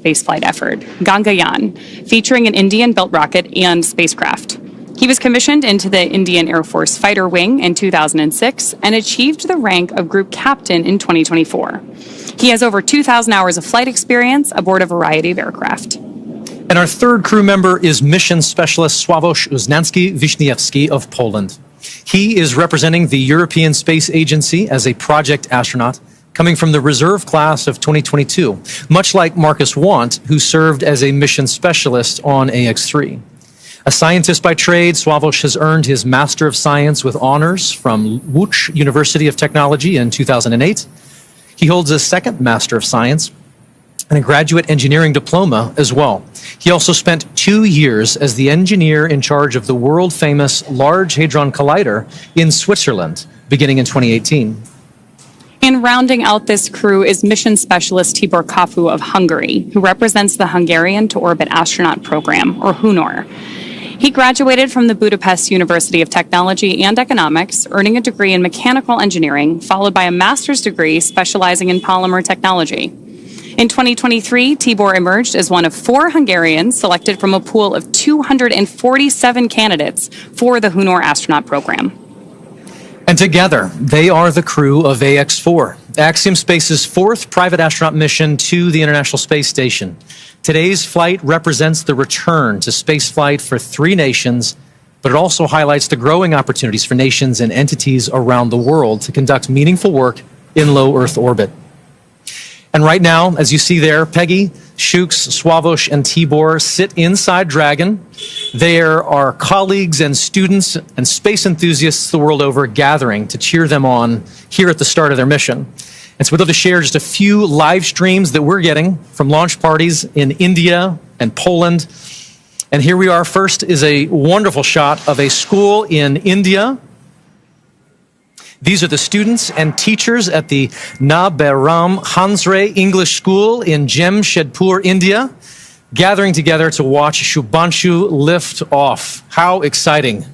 spaceflight effort, Gangayaan, featuring an Indian-built rocket and spacecraft. He was commissioned into the Indian Air Force Fighter Wing in 2006 and achieved the rank of Group Captain in 2024. He has over 2,000 hours of flight experience aboard a variety of aircraft. And our third crew member is Mission Specialist Sławomir Uznanski-Wiśniewski of Poland. He is representing the European Space Agency as a project astronaut, coming from the reserve class of 2022, much like Marcus Want, who served as a mission specialist on AX-3. A scientist by trade, Sławomir has earned his Master of Science with honors from Łódź University of Technology in 2008. He holds a second Master of Science and a graduate engineering diploma as well. He also spent 2 years as the engineer in charge of the world-famous Large Hadron Collider in Switzerland, beginning in 2018. And rounding out this crew is Mission Specialist Tibor Kapu of Hungary, who represents the Hungarian to Orbit Astronaut Program, or HUNOR. He graduated from the Budapest University of Technology and Economics, earning a degree in mechanical engineering, followed by a master's degree specializing in polymer technology. In 2023, Tibor emerged as one of 4 Hungarians selected from a pool of 247 candidates for the HUNOR astronaut program. And together, they are the crew of AX-4, Axiom Space's 4th private astronaut mission to the International Space Station. Today's flight represents the return to spaceflight for 3 nations, but it also highlights the growing opportunities for nations and entities around the world to conduct meaningful work in low Earth orbit. And right now, as you see there, Peggy, Shooks, Sławomir, and Tibor sit inside Dragon. There are colleagues and students and space enthusiasts the world over gathering to cheer them on here at the start of their mission. And so we'd love to share just a few live streams that we're getting from launch parties in India and Poland. And here we are. First is a wonderful shot of a school in India. These are the students and teachers at the Naberam Hansre English School in Jamshedpur, India, gathering together to watch Shubhanshu lift off. How exciting.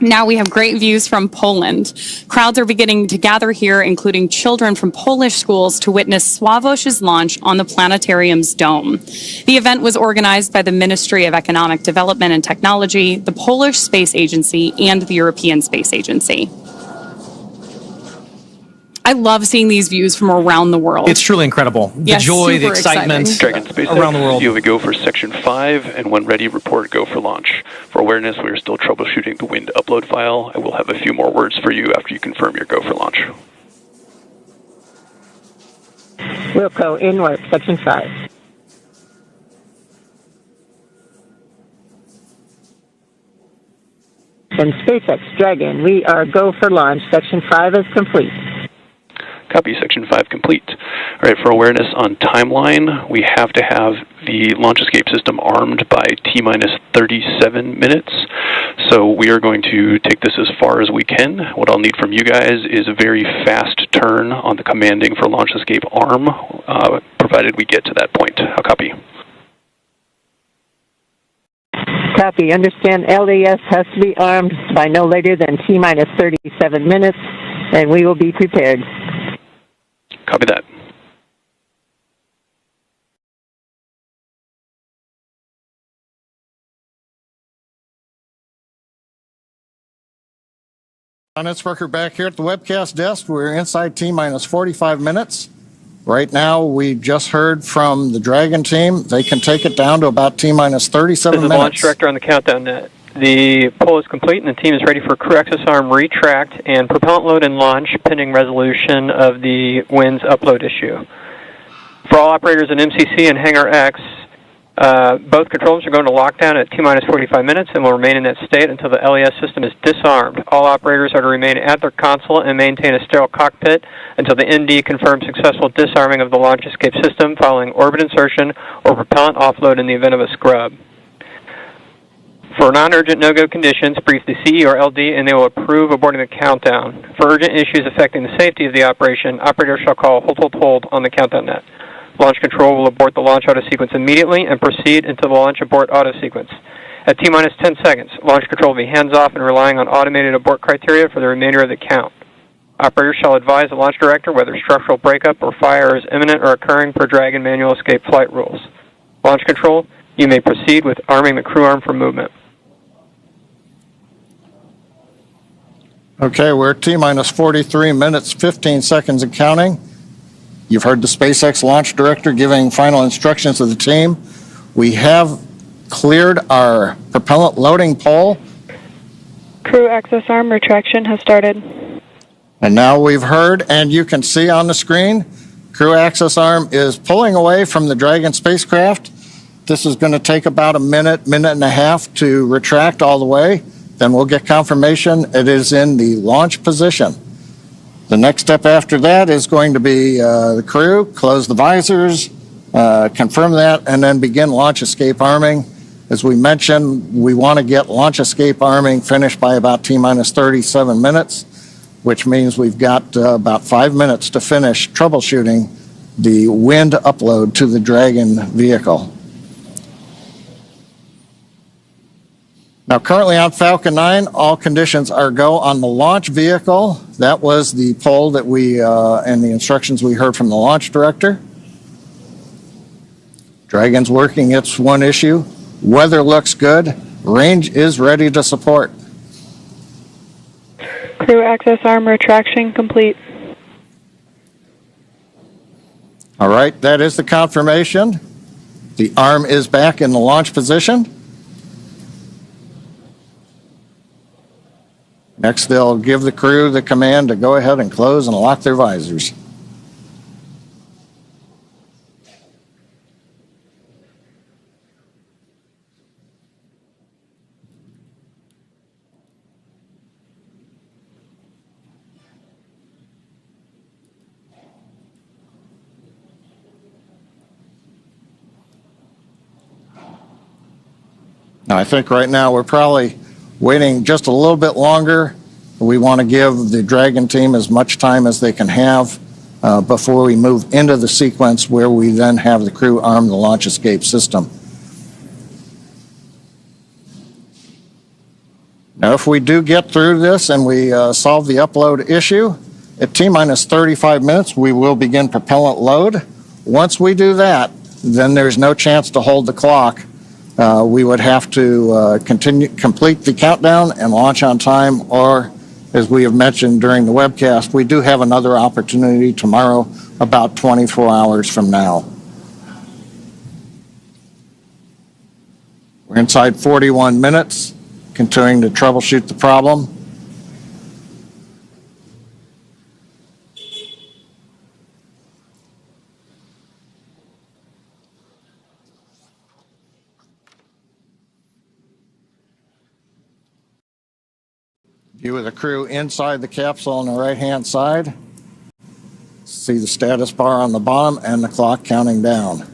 Now we have great views from Poland. Crowds are beginning to gather here, including children from Polish schools, to witness Sławomir's launch on the planetarium's dome. The event was organized by the Ministry of Economic Development and Technology, the Polish Space Agency, and the European Space Agency. I love seeing these views from around the world. It's truly incredible. The joy, the excitement around the world. You have a go for Section 5, and when ready, report go for launch. For awareness, we are still troubleshooting the wind upload file. I will have a few more words for you after you confirm your go for launch. Wilco, inward, Section 5. And SpaceX Dragon, we are go for launch. Section 5 is complete. Copy, Section 5 complete. All right, for awareness on timeline, we have to have the launch escape system armed by T-minus 37 minutes. So we are going to take this as far as we can. What I'll need from you guys is a very fast turn on the commanding for launch escape arm, provided we get to that point. I'll copy. Copy. Understand LES has to be armed by no later than T-minus 37 minutes, and we will be prepared. Copy that. It's Worker back here at the webcast desk. We're inside T-minus 45 minutes. Right now, we just heard from the Dragon team. They can take it down to about T-minus 37 minutes. This is the launch director on the countdown net. The poll is complete, and the team is ready for crew access arm retract and propellant load and launch, pending resolution of the winds upload issue. For all operators in MCC and Hangar X, both controls are going to lockdown at T-minus 45 minutes and will remain in that state until the LES system is disarmed. All operators are to remain at their console and maintain a sterile cockpit until the ND confirms successful disarming of the launch escape system following orbit insertion or propellant offload in the event of a scrub. For non-urgent no-go conditions, brief the CE or LD and they will approve aborting the countdown. For urgent issues affecting the safety of the operation, operators shall call hold on the countdown net. Launch control will abort the launch auto sequence immediately and proceed until the launch abort auto sequence. At T-minus 10 seconds, launch control will be hands-off and relying on automated abort criteria for the remainder of the count. Operators shall advise the launch director whether structural breakup or fire is imminent or occurring per Dragon manual escape flight rules. Launch control, you may proceed with arming the crew arm for movement. Okay, we're at T-minus 43 minutes, 15 seconds and counting. You've heard the SpaceX launch director giving final instructions to the team. We have cleared our propellant loading pole. Crew access arm retraction has started. And now we've heard, and you can see on the screen, crew access arm is pulling away from the Dragon spacecraft. This is going to take about a minute, minute and a half to retract all the way. Then we'll get confirmation it is in the launch position. The next step after that is going to be the crew, close the visors, confirm that, and then begin launch escape arming. As we mentioned, we want to get launch escape arming finished by about T-minus 37 minutes, which means we've got about 5 minutes to finish troubleshooting the wind upload to the Dragon vehicle. Now, currently on Falcon 9, all conditions are go on the launch vehicle. That was the poll that we, and the instructions we heard from the launch director. Dragon's working its one issue. Weather looks good. Range is ready to support. Crew access arm retraction complete. All right, that is the confirmation. The arm is back in the launch position. Next, they'll give the crew the command to go ahead and close and lock their visors. Now, I think right now we're probably waiting just a little bit longer. We want to give the Dragon team as much time as they can have before we move into the sequence where we then have the crew arm the launch escape system. Now, if we do get through this and we solve the upload issue, at T-minus 35 minutes, we will begin propellant load. Once we do that, then there's no chance to hold the clock. We would have to complete the countdown and launch on time, or as we have mentioned during the webcast, we do have another opportunity tomorrow about 24 hours from now. We're inside 41 minutes, continuing to troubleshoot the problem. View of the crew inside the capsule on the right-hand side. See the status bar on the bottom and the clock counting down.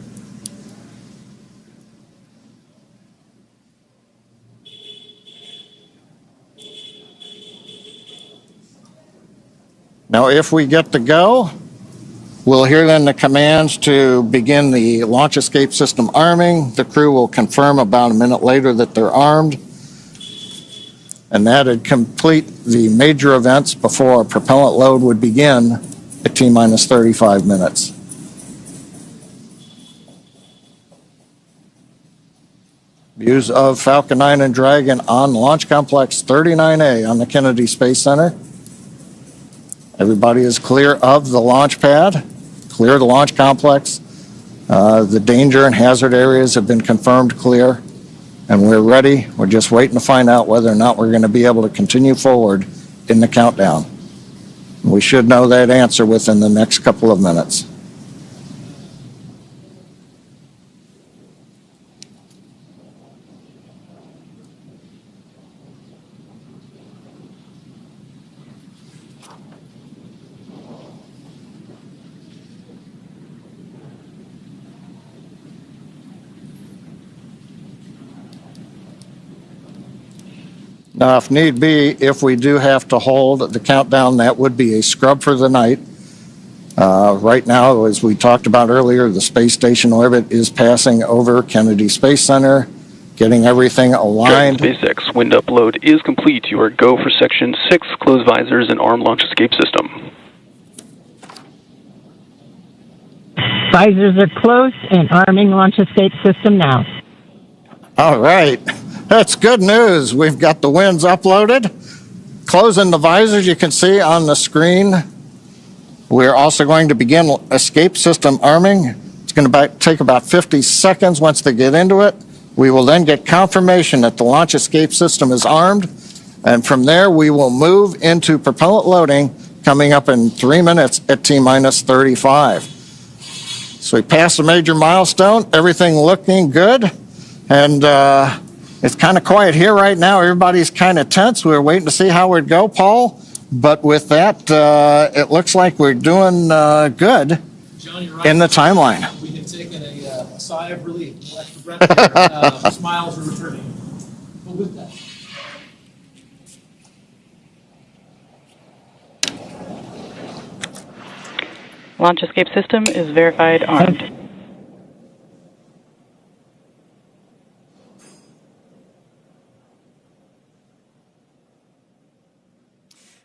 Now, if we get to go, we'll hear then the commands to begin the launch escape system arming. The crew will confirm about a minute later that they're armed. And that'd complete the major events before propellant load would begin at T-minus 35 minutes. Views of Falcon 9 and Dragon on Launch Complex 39A on the Kennedy Space Center. Everybody is clear of the launch pad, clear of the launch complex. The danger and hazard areas have been confirmed clear. And we're ready. We're just waiting to find out whether or not we're going to be able to continue forward in the countdown. We should know that answer within the next couple of minutes. Now, if need be, if we do have to hold the countdown, that would be a scrub for the night. Right now, as we talked about earlier, the space station orbit is passing over Kennedy Space Center. getting everything aligned. SpaceX wind upload is complete. You are go for Section 6, close visors and arm launch escape system. Visors are closed and arming launch escape system now. All right. That's good news. We've got the winds uploaded. Closing the visors, you can see on the screen. We're also going to begin escape system arming. It's going to take about 50 seconds once they get into it. We will then get confirmation that the launch escape system is armed. And from there, we will move into propellant loading coming up in 3 minutes at T-minus 35. So we passed a major milestone, everything looking good. And it's kind of quiet here right now. Everybody's kind of tense. We're waiting to see how it go, Paul. But with that, it looks like we're doing good John, you're right. in the timeline. We have taken a sigh of relief. Extra breath here. Smiles are returning. But with that. Launch escape system is verified armed.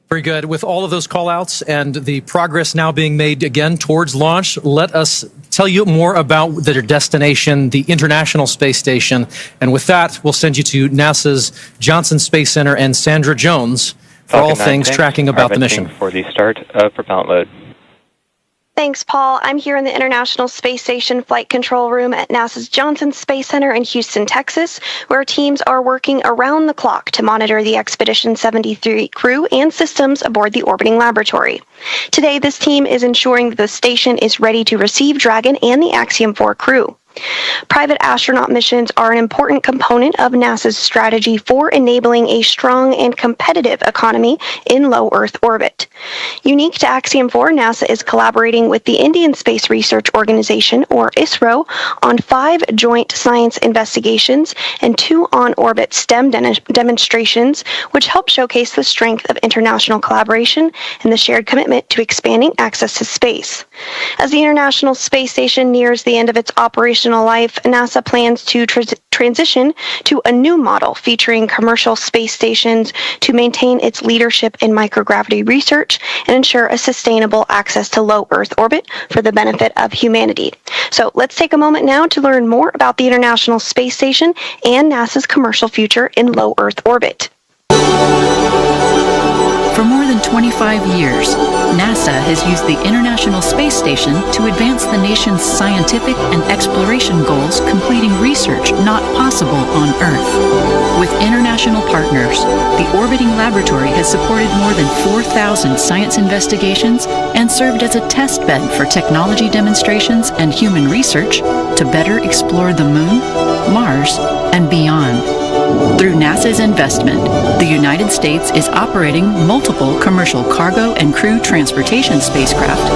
Very good. With all of those call-outs and the progress now being made again towards launch, let us tell you more about their destination, the International Space Station. And with that, we'll send you to NASA's Johnson Space Center and Sandra Jones for all things tracking about the mission. For the start of propellant load. Thanks, Paul. I'm here in the International Space Station Flight Control Room at NASA's Johnson Space Center in Houston, Texas, where teams are working around the clock to monitor the Expedition 73 crew and systems aboard the orbiting laboratory. Today, this team is ensuring that the station is ready to receive Dragon and the Axiom-4 crew. Private astronaut missions are an important component of NASA's strategy for enabling a strong and competitive economy in low Earth orbit. Unique to Axiom-4, NASA is collaborating with the Indian Space Research Organization, or ISRO, on 5 joint science investigations and 2 on-orbit STEM demonstrations, which help showcase the strength of international collaboration and the shared commitment to expanding access to space. As the International Space Station nears the end of its operational life, NASA plans to transition to a new model featuring commercial space stations to maintain its leadership in microgravity research and ensure a sustainable access to low Earth orbit for the benefit of humanity. So let's take a moment now to learn more about the International Space Station and NASA's commercial future in low Earth orbit. For more than 25 years, NASA has used the International Space Station to advance the nation's scientific and exploration goals, completing research not possible on Earth. With international partners, the orbiting laboratory has supported more than 4,000 science investigations and served as a test bed for technology demonstrations and human research to better explore the Moon, Mars, and beyond. Through NASA's investment, the United States is operating multiple commercial cargo and crew transportation spacecraft,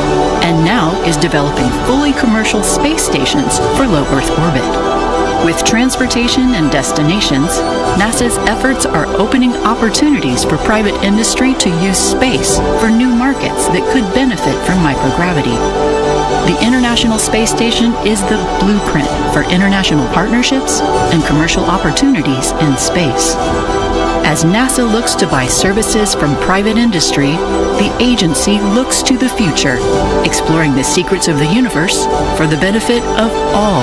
and now is developing fully commercial space stations for low Earth orbit. With transportation and destinations, NASA's efforts are opening opportunities for private industry to use space for new markets that could benefit from microgravity. The International Space Station is the blueprint for international partnerships and commercial opportunities in space. As NASA looks to buy services from private industry, the agency looks to the future, exploring the secrets of the universe for the benefit of all.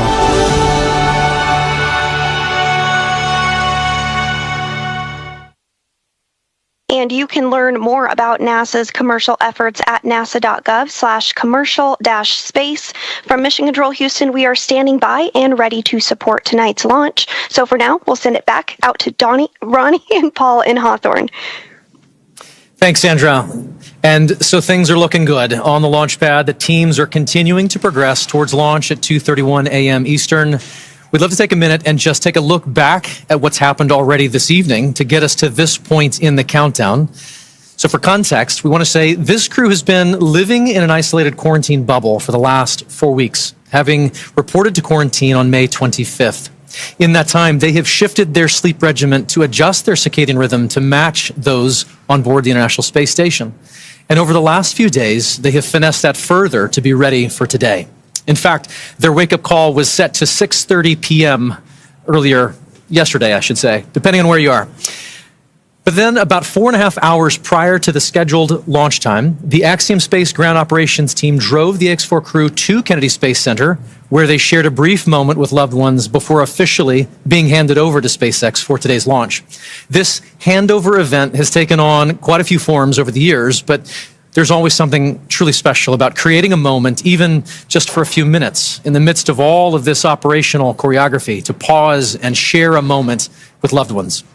And you can learn more about NASA's commercial efforts at nasa.gov/commercial-space. From Mission Control Houston, we are standing by and ready to support tonight's launch. So for now, we'll send it back out to Ronnie, and Paul in Hawthorne. Thanks, Sandra. And so things are looking good on the launch pad. The teams are continuing to progress towards launch at 2:31 a.m. Eastern. We'd love to take a minute and just take a look back at what's happened already this evening to get us to this point in the countdown. So for context, we want to say this crew has been living in an isolated quarantine bubble for the last 4 weeks, having reported to quarantine on May 25th. In that time, they have shifted their sleep regimen to adjust their circadian rhythm to match those on board the International Space Station. And over the last few days, they have finessed that further to be ready for today. In fact, their wake-up call was set to 6:30 p.m. earlier yesterday, I should say, depending on where you are. But then about 4.5 hours prior to the scheduled launch time, the Axiom Space ground operations team drove the X4 crew to Kennedy Space Center, where they shared a brief moment with loved ones before officially being handed over to SpaceX for today's launch. This handover event has taken on quite a few forms over the years, but there's always something truly special about creating a moment, even just for a few minutes, in the midst of all of this operational choreography, to pause and share a moment with loved ones.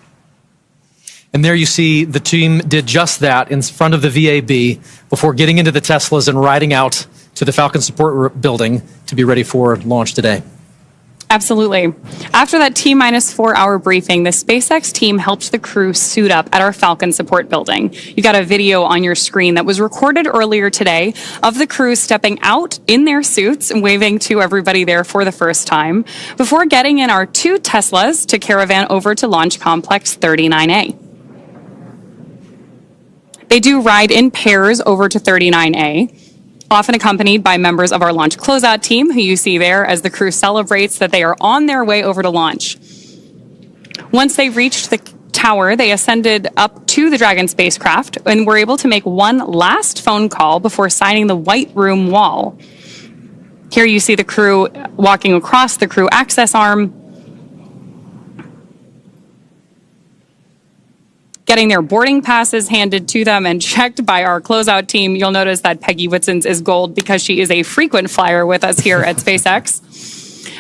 And there you see the team did just that in front of the VAB before getting into the Teslas and riding out to the Falcon support building to be ready for launch today. Absolutely. After that T-minus 4-hour briefing, the SpaceX team helped the crew suit up at our Falcon support building. You got a video on your screen that was recorded earlier today of the crew stepping out in their suits and waving to everybody there for the first time before getting in our 2 Teslas to caravan over to Launch Complex 39A. They do ride in pairs over to 39A, often accompanied by members of our launch closeout team, who you see there as the crew celebrates that they are on their way over to launch. Once they reached the tower, they ascended up to the Dragon spacecraft and were able to make one last phone call before signing the White Room wall. Here you see the crew walking across the crew access arm, getting their boarding passes handed to them and checked by our closeout team. You'll notice that Peggy Whitson's is gold because she is a frequent flyer with us here at SpaceX.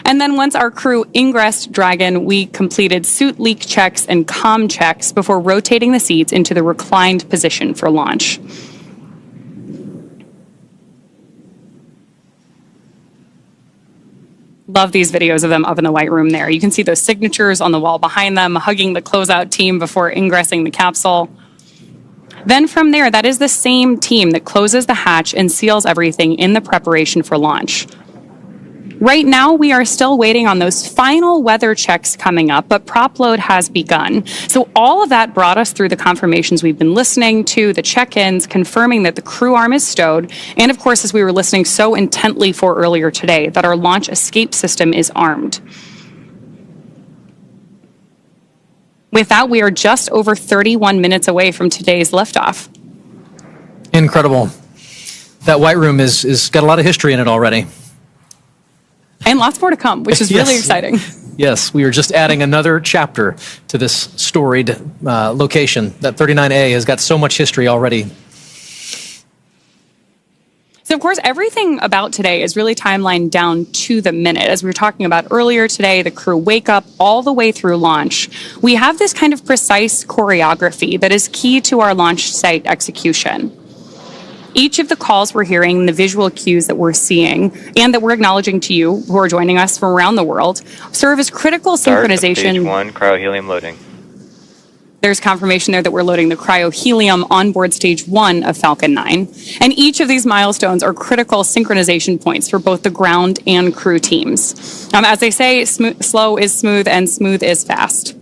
And then once our crew ingressed Dragon, we completed suit leak checks and comm checks before rotating the seats into the reclined position for launch. Love these videos of them up in the White Room there. You can see those signatures on the wall behind them, hugging the closeout team before ingressing the capsule. Then from there, that is the same team that closes the hatch and seals everything in the preparation for launch. Right now, we are still waiting on those final weather checks coming up, but prop load has begun. So all of that brought us through the confirmations we've been listening to, the check-ins, confirming that the crew arm is stowed, and of course, as we were listening so intently for earlier today, that our launch escape system is armed. With that, we are just over 31 minutes away from today's liftoff. Incredible. That White Room is got a lot of history in it already. And lots more to come, which is really exciting. Yes, we are just adding another chapter to this storied location. That 39A has got so much history already. So, of course, everything about today is really timelined down to the minute. As we were talking about earlier today, the crew wake up all the way through launch. We have this kind of precise choreography that is key to our launch site execution. Each of the calls we're hearing, the visual cues that we're seeing, and that we're acknowledging to you who are joining us from around the world, serve as critical synchronization. Stage 1, cryohelium loading. There's confirmation there that we're loading the cryohelium on board stage 1 of Falcon 9. And each of these milestones are critical synchronization points for both the ground and crew teams. As they say, slow is smooth and smooth is fast.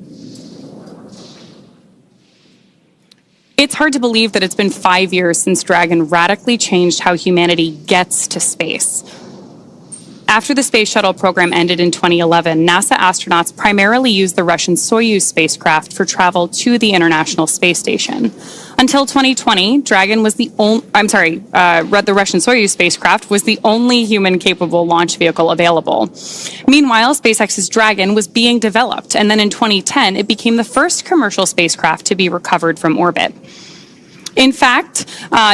It's hard to believe that it's been 5 years since Dragon radically changed how humanity gets to space. After the space shuttle program ended in 2011, NASA astronauts primarily used the Russian Soyuz spacecraft for travel to the International Space Station. Until 2020, Dragon was the Russian Soyuz spacecraft was the only human-capable launch vehicle available. Meanwhile, SpaceX's Dragon was being developed, and then in 2010, it became the first commercial spacecraft to be recovered from orbit. In fact,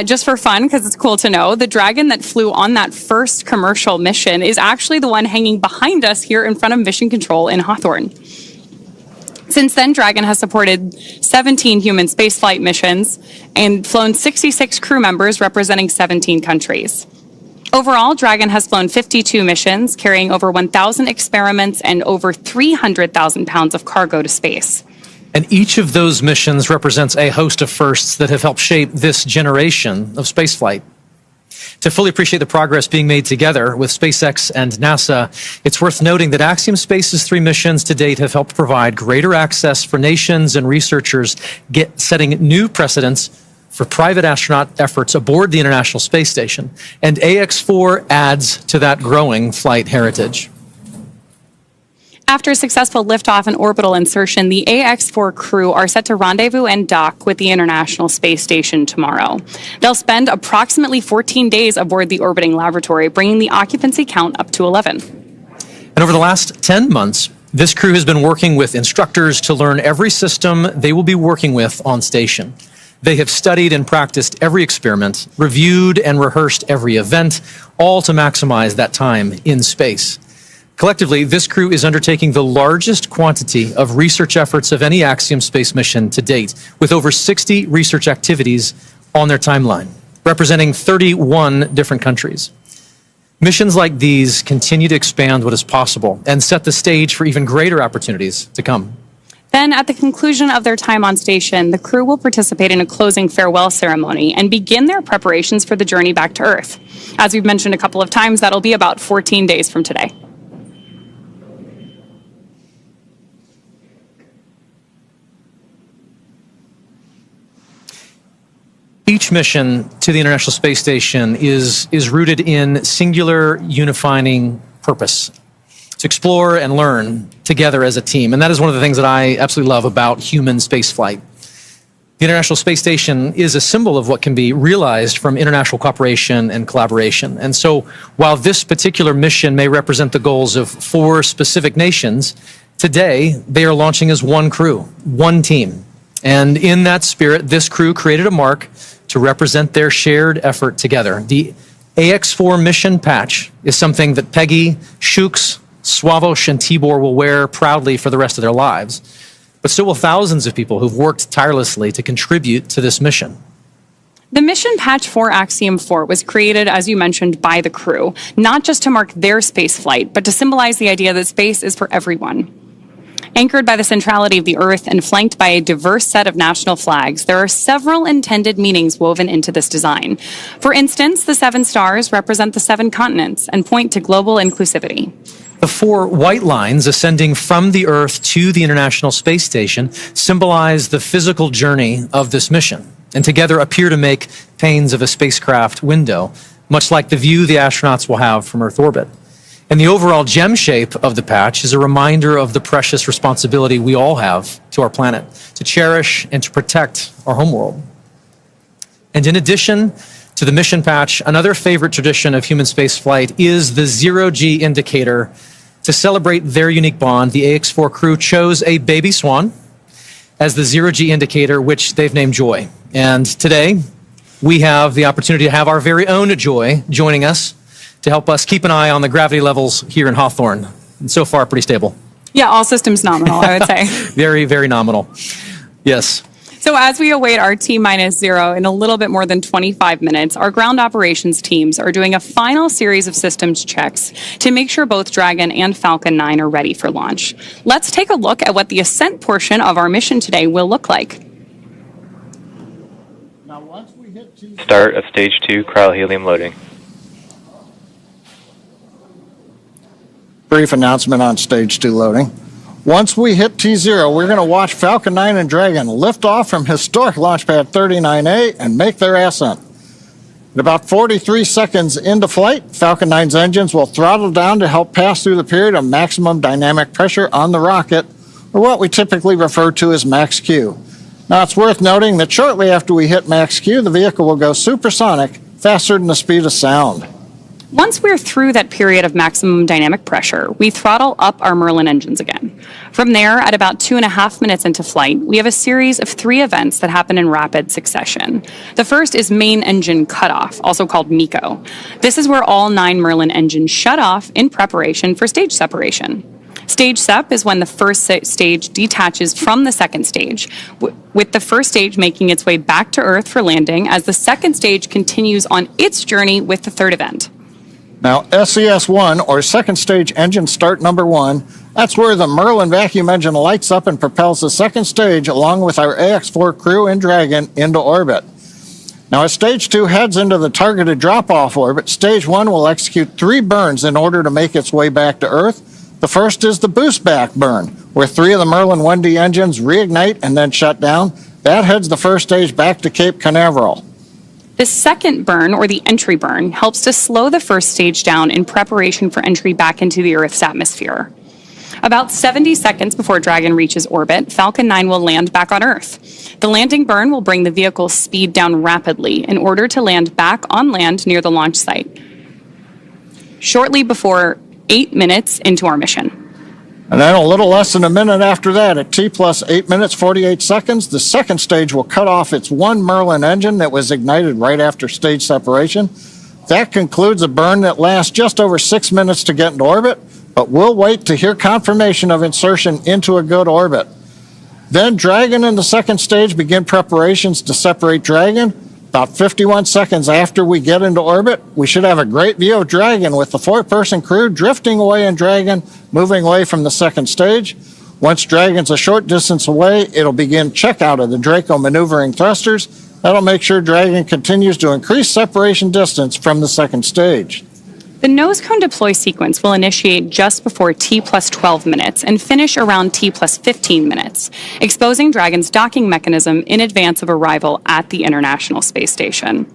just for fun, because it's cool to know, the Dragon that flew on that first commercial mission is actually the one hanging behind us here in front of Mission Control in Hawthorne. Since then, Dragon has supported 17 human spaceflight missions and flown 66 crew members representing 17 countries. Overall, Dragon has flown 52 missions, carrying over 1,000 experiments and over 300,000 pounds of cargo to space. And each of those missions represents a host of firsts that have helped shape this generation of spaceflight. To fully appreciate the progress being made together with SpaceX and NASA, it's worth noting that Axiom Space's 3 missions to date have helped provide greater access for nations and researchers, setting new precedents for private astronaut efforts aboard the International Space Station. And AX-4 adds to that growing flight heritage. After a successful liftoff and orbital insertion, the AX-4 crew are set to rendezvous and dock with the International Space Station tomorrow. They'll spend approximately 14 days aboard the orbiting laboratory, bringing the occupancy count up to 11. And over the last 10 months, this crew has been working with instructors to learn every system they will be working with on station. They have studied and practiced every experiment, reviewed and rehearsed every event, all to maximize that time in space. Collectively, this crew is undertaking the largest quantity of research efforts of any Axiom space mission to date, with over 60 research activities on their timeline, representing 31 different countries. Missions like these continue to expand what is possible and set the stage for even greater opportunities to come. Then, at the conclusion of their time on station, the crew will participate in a closing farewell ceremony and begin their preparations for the journey back to Earth. As we've mentioned a couple of times, that'll be about 14 days from today. Each mission to the International Space Station is rooted in singular unifying purpose, to explore and learn together as a team. And that is one of the things that I absolutely love about human spaceflight. The International Space Station is a symbol of what can be realized from international cooperation and collaboration. And so while this particular mission may represent the goals of 4 specific nations, today they are launching as one crew, one team. And in that spirit, this crew created a mark to represent their shared effort together. The AX-4 mission patch is something that Peggy, Shooks, Swavush, and Tibor will wear proudly for the rest of their lives. But so will thousands of people who've worked tirelessly to contribute to this mission. The mission patch for Axiom-4 was created, as you mentioned, by the crew, not just to mark their space flight, but to symbolize the idea that space is for everyone. Anchored by the centrality of the Earth and flanked by a diverse set of national flags, there are several intended meanings woven into this design. For instance, the 7 stars represent the 7 continents and point to global inclusivity. The 4 white lines ascending from the Earth to the International Space Station symbolize the physical journey of this mission, and together appear to make panes of a spacecraft window, much like the view the astronauts will have from Earth orbit. And the overall gem shape of the patch is a reminder of the precious responsibility we all have to our planet, to cherish and to protect our homeworld. And in addition to the mission patch, another favorite tradition of human spaceflight is the zero-G indicator. To celebrate their unique bond, the AX-4 crew chose a baby swan as the zero-G indicator, which they've named Joy. And today, we have the opportunity to have our very own Joy joining us to help us keep an eye on the gravity levels here in Hawthorne. And so far, pretty stable. Yeah, all systems nominal, I would say. Very, very nominal. Yes. So as we await our T-0 in a little bit more than 25 minutes, our ground operations teams are doing a final series of systems checks to make sure both Dragon and Falcon 9 are ready for launch. Let's take a look at what the ascent portion of our mission today will look like. Now, once we hit Start of Stage 2 crylohelium loading. brief announcement on Stage 2 loading. Once we hit T0, we're going to watch Falcon 9 and Dragon lift off from historic launch pad 39A and make their ascent. At about 43 seconds into flight, Falcon 9's engines will throttle down to help pass through the period of maximum dynamic pressure on the rocket, or what we typically refer to as max Q. Now, it's worth noting that shortly after we hit max Q, the vehicle will go supersonic, faster than the speed of sound. Once we're through that period of maximum dynamic pressure, we throttle up our Merlin engines again. From there, at about 2.5 minutes into flight, we have a series of 3 events that happen in rapid succession. The first is main engine cutoff, also called MECO. This is where all 9 Merlin engines shut off in preparation for stage separation. Stage SEP is when the first stage detaches from the second stage, with the first stage making its way back to Earth for landing as the second stage continues on its journey with the third event. Now, SES-1, or second stage engine start number 1, that's where the Merlin vacuum engine lights up and propels the second stage along with our AX-4 crew and Dragon into orbit. Now, as Stage 2 heads into the targeted drop-off orbit, Stage 1 will execute 3 burns in order to make its way back to Earth. The first is the boost back burn, where 3 of the Merlin 1D engines reignite and then shut down. That heads the first stage back to Cape Canaveral. The second burn, or the entry burn, helps to slow the first stage down in preparation for entry back into the Earth's atmosphere. About 70 seconds before Dragon reaches orbit, Falcon 9 will land back on Earth. The landing burn will bring the vehicle's speed down rapidly in order to land back on land near the launch site, shortly before 8 minutes into our mission. And then a little less than a minute after that, at T plus 8 minutes, 48 seconds, the second stage will cut off its one Merlin engine that was ignited right after stage separation. That concludes a burn that lasts just over 6 minutes to get into orbit, but we'll wait to hear confirmation of insertion into a good orbit. Then Dragon and the second stage begin preparations to separate Dragon. About 51 seconds after we get into orbit, we should have a great view of Dragon with the 4-person crew drifting away in Dragon, moving away from the second stage. Once Dragon's a short distance away, it'll begin checkout of the Draco maneuvering thrusters. That'll make sure Dragon continues to increase separation distance from the second stage. The nose cone deploy sequence will initiate just before T plus 12 minutes and finish around T plus 15 minutes, exposing Dragon's docking mechanism in advance of arrival at the International Space Station.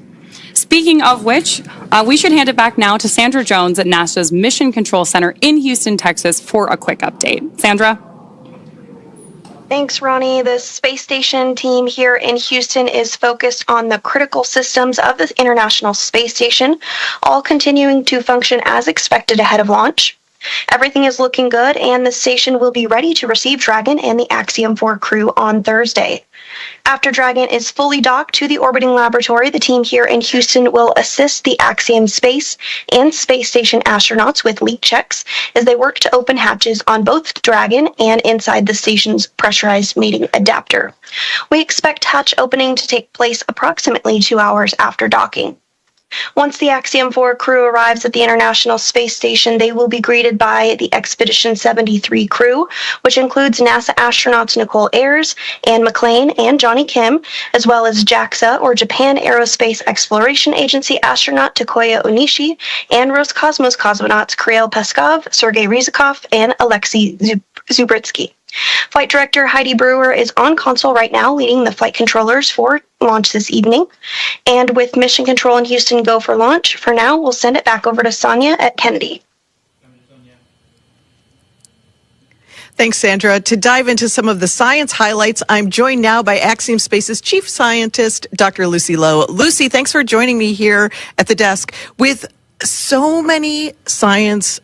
Speaking of which, we should hand it back now to Sandra Jones at NASA's Mission Control Center in Houston, Texas for a quick update. Sandra? Thanks, Ronnie. The space station team here in Houston is focused on the critical systems of the International Space Station, all continuing to function as expected ahead of launch. Everything is looking good, and the station will be ready to receive Dragon and the Axiom-4 crew on Thursday. After Dragon is fully docked to the orbiting laboratory, the team here in Houston will assist the Axiom Space and Space Station astronauts with leak checks as they work to open hatches on both Dragon and inside the station's pressurized mating adapter. We expect hatch opening to take place approximately 2 hours after docking. Once the Axiom-4 crew arrives at the International Space Station, they will be greeted by the Expedition 73 crew, which includes NASA astronauts Nicole Ayers, Anne McClain, and Johnny Kim, as well as JAXA, or Japan Aerospace Exploration Agency astronaut Takoya Onishi, and Roscosmos cosmonauts Kirill Peskov, Sergei Ryzhikov, and Alexei Zubritsky. Flight Director Heidi Brewer is on console right now, leading the flight controllers for launch this evening. And with Mission Control in Houston go for launch, for now, we'll send it back over to Sonia at Kennedy. Thanks, Sandra. To dive into some of the science highlights, I'm joined now by Axiom Space's Chief Scientist, Dr. Lucy Lowe. Lucy, thanks for joining me here at the desk. With so many science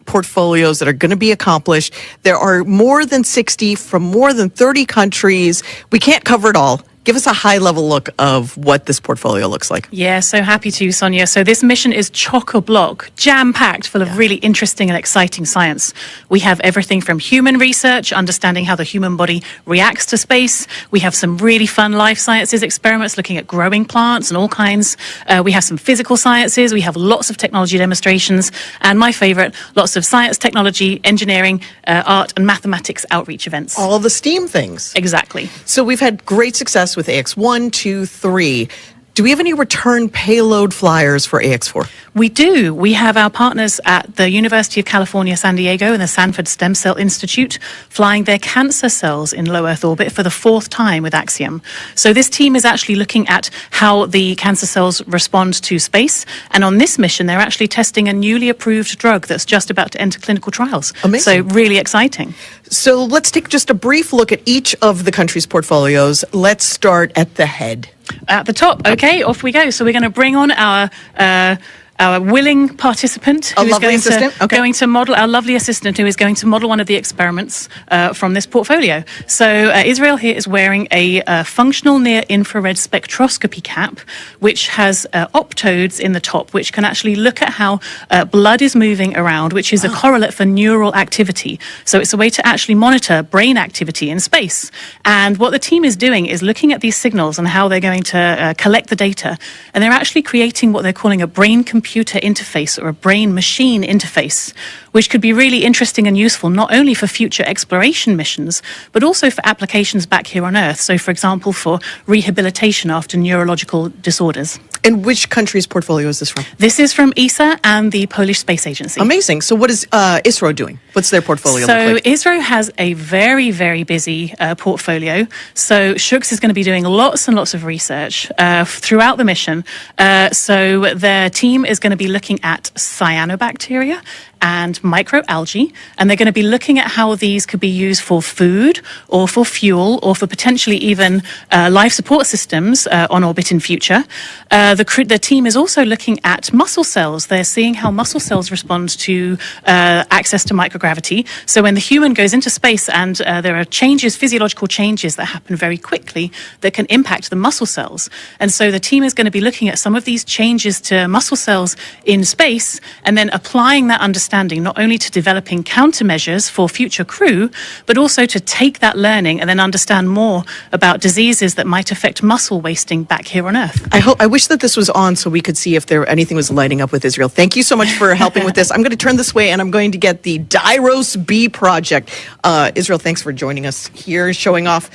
portfolios that are going to be accomplished. There are more than 60 from more than 30 countries. We can't cover it all. Give us a high-level look of what this portfolio looks like. Yeah, so happy to, Sonia. So this mission is chock-a-block, jam-packed full of really interesting and exciting science. We have everything from human research, understanding how the human body reacts to space. We have some really fun life sciences experiments looking at growing plants and all kinds. We have some physical sciences. We have lots of technology demonstrations. And my favorite, lots of science, technology, engineering, art, and mathematics outreach events. All the STEAM things. Exactly. So we've had great success with AX1, 2, 3. Do we have any return payload flyers for AX4? We do. We have our partners at the University of California, San Diego and the Sanford Stem Cell Institute flying their cancer cells in low Earth orbit for the 4th time with Axiom. So this team is actually looking at how the cancer cells respond to space. And on this mission, they're actually testing a newly approved drug that's just about to enter clinical trials. Amazing. So really exciting. So let's take just a brief look at each of the country's portfolios. Let's start at the head. At the top, okay, off we go. So we're going to bring on our willing participant who is going to model, our lovely assistant who is going to model one of the experiments from this portfolio. So Israel here is wearing a functional near-infrared spectroscopy cap, which has optodes in the top, which can actually look at how blood is moving around, which is a correlate for neural activity. So it's a way to actually monitor brain activity in space. And what the team is doing is looking at these signals and how they're going to collect the data. And they're actually creating what they're calling a brain-computer interface or a brain-machine interface, which could be really interesting and useful not only for future exploration missions, but also for applications back here on Earth. So, for example, for rehabilitation after neurological disorders. And which country's portfolio is this from? This is from ESA and the Polish Space Agency. Amazing. So what is ISRO doing? What's their portfolio look like? So ISRO has a very, very busy portfolio. So Shooks is going to be doing lots and lots of research throughout the mission. So their team is going to be looking at cyanobacteria and microalgae, and they're going to be looking at how these could be used for food or for fuel or for potentially even life support systems on orbit in future. The team is also looking at muscle cells. They're seeing how muscle cells respond to access to microgravity. So when the human goes into space and there are changes, physiological changes that happen very quickly that can impact the muscle cells. And so the team is going to be looking at some of these changes to muscle cells in space and then applying that understanding not only to developing countermeasures for future crew, but also to take that learning and then understand more about diseases that might affect muscle wasting back here on Earth. I wish that this was on so we could see if anything was lighting up with Israel. Thank you so much for helping with this. I'm going to turn this way and I'm going to get the Dyros B project. Israel, thanks for joining us here, showing off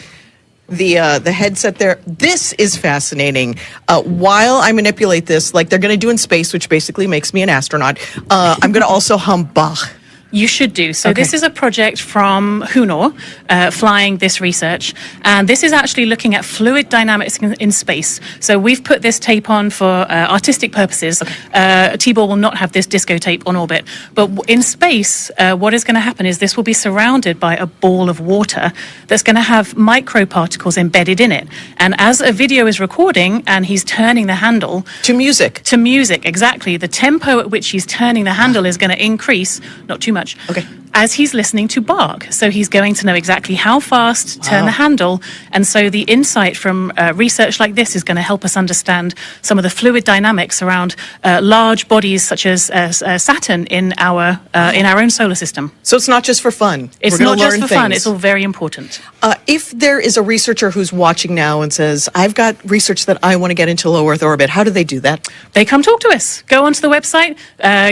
the headset there. This is fascinating. While I manipulate this, like they're going to do in space, which basically makes me an astronaut, I'm going to also hum Bach. You should do. So This is a project from Hunor, flying this research. And this is actually looking at fluid dynamics in space. So we've put this tape on for artistic purposes. Tibor will not have this disco tape on orbit. But in space, what is going to happen is this will be surrounded by a ball of water that's going to have microparticles embedded in it. And as a video is recording and he's turning the handle... To music, exactly. The tempo at which he's turning the handle is going to increase, not too much, as he's listening to Bach. So he's going to know exactly how fast to turn the handle. And so the insight from research like this is going to help us understand some of the fluid dynamics around large bodies such as Saturn in our own solar system. So it's not just for fun. It's not just for fun. It's all very important. If there is a researcher who's watching now and says, I've got research that I want to get into low Earth orbit, how do they do that? They come talk to us. Go onto the website,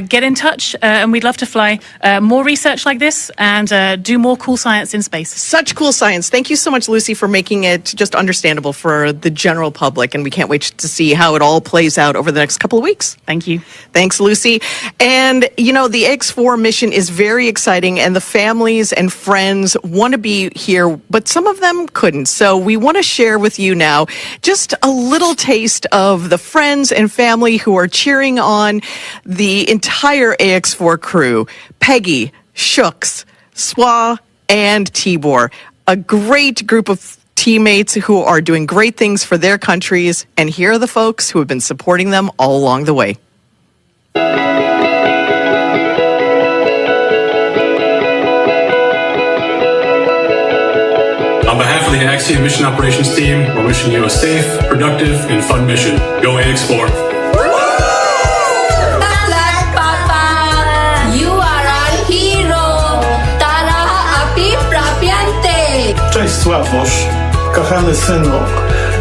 get in touch, and we'd love to fly more research like this and do more cool science in space. Such cool science. Thank you so much, Lucy, for making it just understandable for the general public. And we can't wait to see how it all plays out over the next couple of weeks. Thank you. Thanks, Lucy. And, you know, the X4 mission is very exciting, and the families and friends want to be here, but some of them couldn't. So we want to share with you now just a little taste of the friends and family who are cheering on the entire AX4 crew. Peggy, Shooks, Swa, and Tibor. A great group of teammates who are doing great things for their countries. And here are the folks who have been supporting them all along the way. On behalf of the Axiom Mission Operations team, we're wishing you a safe, productive, and fun mission. Go AX4. Cześć Sławosz, kochany synu,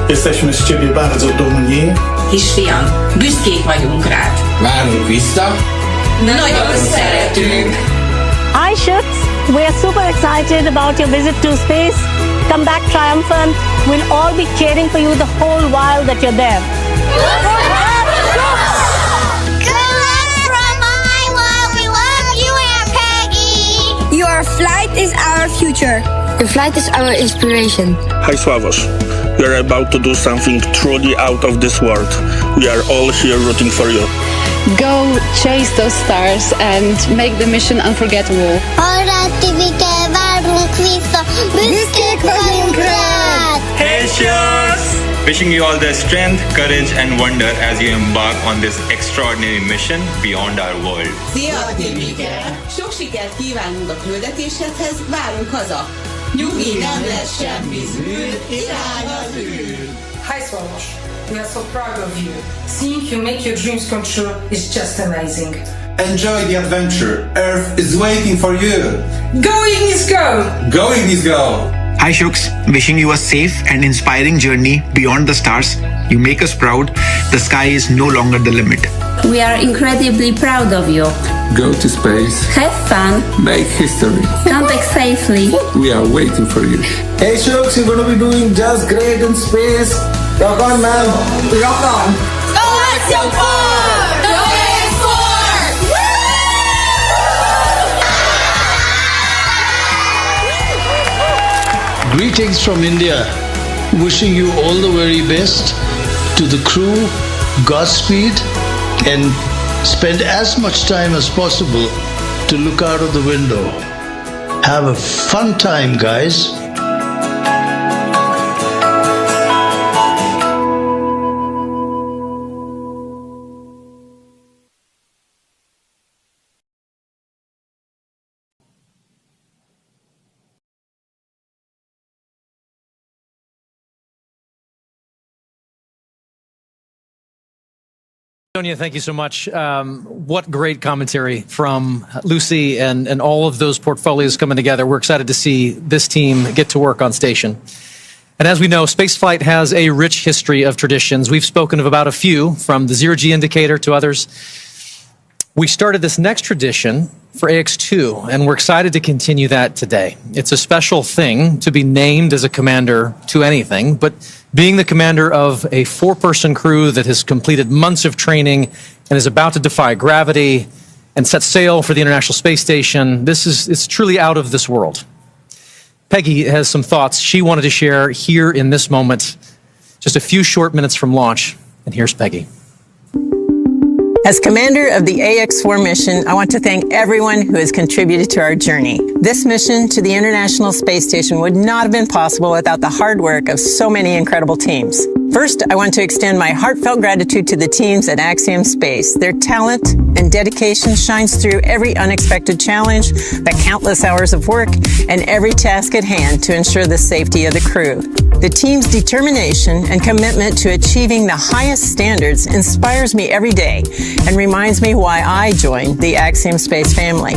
jesteśmy z Ciebie bardzo dumni. Kisfiam, büszkék vagyunk rád. Várunk vissza. Nagyon szeretünk. Hi Shooks, we're super excited about your visit to space. Come back triumphant. We'll all be cheering for you the whole while that you're there. Good luck from Iowa. We love you, Aunt Peggy. Your flight is our future. Your flight is our inspiration. Hi Sławos, we are about to do something truly out of this world. We are all here rooting for you. Go chase those stars and make the mission unforgettable. Hey Shooks! Wishing you all the strength, courage and wonder as you embark on this extraordinary mission beyond our world. Szia, Timike! Sok sikert kívánunk a küldetéshez, várunk haza! Nyugi, nem lesz semmi zűr, irány az űr! Hi Swarosh, we are so proud of you. Seeing you make your dreams come true is just amazing. Enjoy the adventure. Earth is waiting for you. Going is go! Going is go! Hi Shooks, wishing you a safe and inspiring journey beyond the stars. You make us proud. The sky is no longer the limit. We are incredibly proud of you. Go to space. Have fun. Make history. Come back safely. We are waiting for you. Hey Shooks, you're gonna be doing just great in space. Rock on, man. Rock on! Go Axiom-4! Go AX4! Greetings from India. Wishing you all the very best. To the crew, Godspeed, and spend as much time as possible to look out of the window. Have a fun time, guys. Sonia, thank you so much. What great commentary from Lucy and all of those portfolios coming together. We're excited to see this team get to work on station. And as we know, spaceflight has a rich history of traditions. We've spoken of about a few, from the zero-G indicator to others. We started this next tradition for AX2, and we're excited to continue that today. It's a special thing to be named as a commander to anything, but being the commander of a 4-person crew that has completed months of training and is about to defy gravity and set sail for the International Space Station, it's truly out of this world. Peggy has some thoughts she wanted to share here in this moment, just a few short minutes from launch, and here's Peggy. As commander of the AX-4 mission, I want to thank everyone who has contributed to our journey. This mission to the International Space Station would not have been possible without the hard work of so many incredible teams. First, I want to extend my heartfelt gratitude to the teams at Axiom Space. Their talent and dedication shines through every unexpected challenge, the countless hours of work, and every task at hand to ensure the safety of the crew. The team's determination and commitment to achieving the highest standards inspires me every day and reminds me why I joined the Axiom Space family.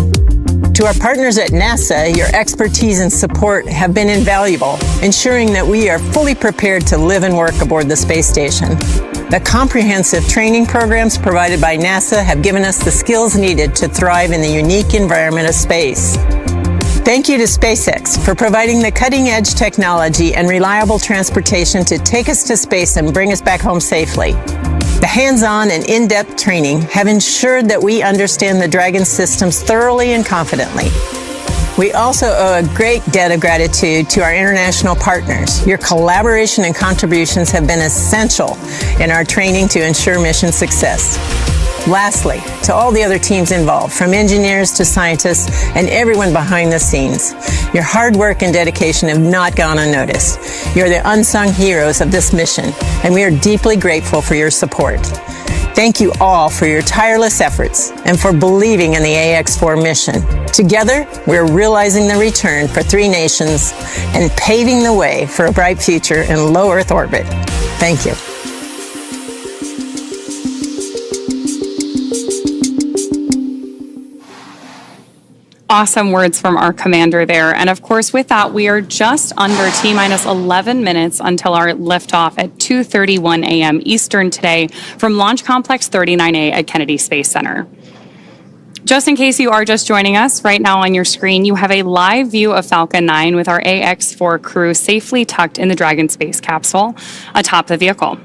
To our partners at NASA, your expertise and support have been invaluable, ensuring that we are fully prepared to live and work aboard the space station. The comprehensive training programs provided by NASA have given us the skills needed to thrive in the unique environment of space. Thank you to SpaceX for providing the cutting-edge technology and reliable transportation to take us to space and bring us back home safely. The hands-on and in-depth training have ensured that we understand the Dragon systems thoroughly and confidently. We also owe a great debt of gratitude to our international partners. Your collaboration and contributions have been essential in our training to ensure mission success. Lastly, to all the other teams involved, from engineers to scientists and everyone behind the scenes, your hard work and dedication have not gone unnoticed. You're the unsung heroes of this mission, and we are deeply grateful for your support. Thank you all for your tireless efforts and for believing in the AX-4 mission. Together, we're realizing the return for 3 nations and paving the way for a bright future in low Earth orbit. Thank you. Awesome words from our commander there. And of course, with that, we are just under T-minus 11 minutes until our liftoff at 2:31 a.m. Eastern today from Launch Complex 39A at Kennedy Space Center. Just in case you are just joining us, right now on your screen, you have a live view of Falcon 9 with our AX-4 crew safely tucked in the Dragon space capsule atop the vehicle.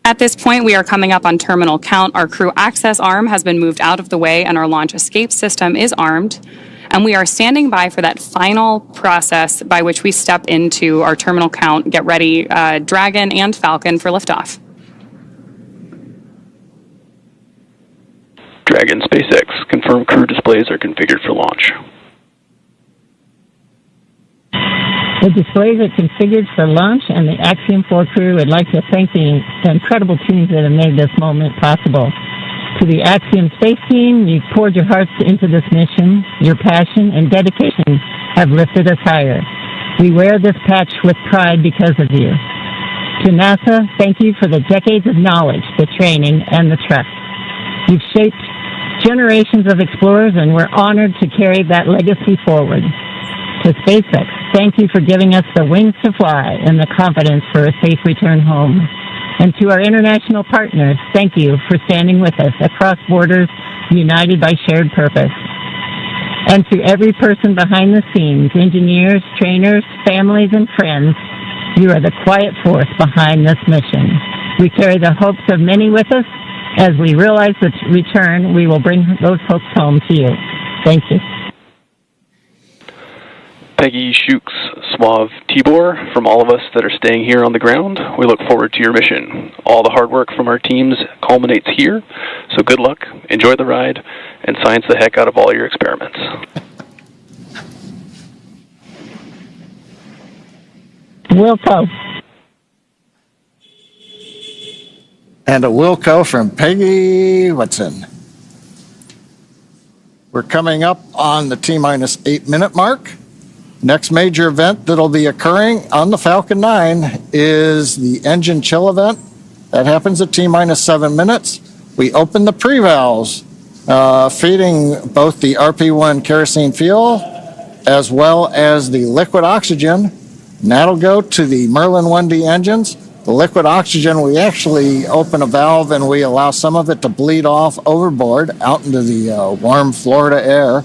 At this point, we are coming up on terminal count. Our crew access arm has been moved out of the way and our launch escape system is armed. And we are standing by for that final process by which we step into our terminal count, get ready, Dragon and Falcon for liftoff. Dragon SpaceX, confirm crew displays are configured for launch. The displays are configured for launch, and the Axiom-4 crew would like to thank the incredible teams that have made this moment possible. To the Axiom Space team, you've poured your hearts into this mission. Your passion and dedication have lifted us higher. We wear this patch with pride because of you. To NASA, thank you for the decades of knowledge, the training, and the trust. You've shaped generations of explorers, and we're honored to carry that legacy forward. To SpaceX, thank you for giving us the wings to fly and the confidence for a safe return home. And to our international partners, thank you for standing with us across borders, united by shared purpose. And to every person behind the scenes, engineers, trainers, families, and friends, you are the quiet force behind this mission. We carry the hopes of many with us. As we realize the return, we will bring those hopes home to you. Thank you. Peggy Shukes, Suave Tibor, from all of us that are staying here on the ground, we look forward to your mission. All the hard work from our teams culminates here, so good luck, enjoy the ride, and science the heck out of all your experiments. Wilco. And a Wilco from Peggy Watson. We're coming up on the T-minus 8-minute mark. Next major event that'll be occurring on the Falcon 9 is the engine chill event. That happens at T-minus 7 minutes. We open the pre-valves, feeding both the RP1 kerosene fuel as well as the liquid oxygen. And that'll go to the Merlin 1D engines. The liquid oxygen, we actually open a valve and we allow some of it to bleed off overboard out into the warm Florida air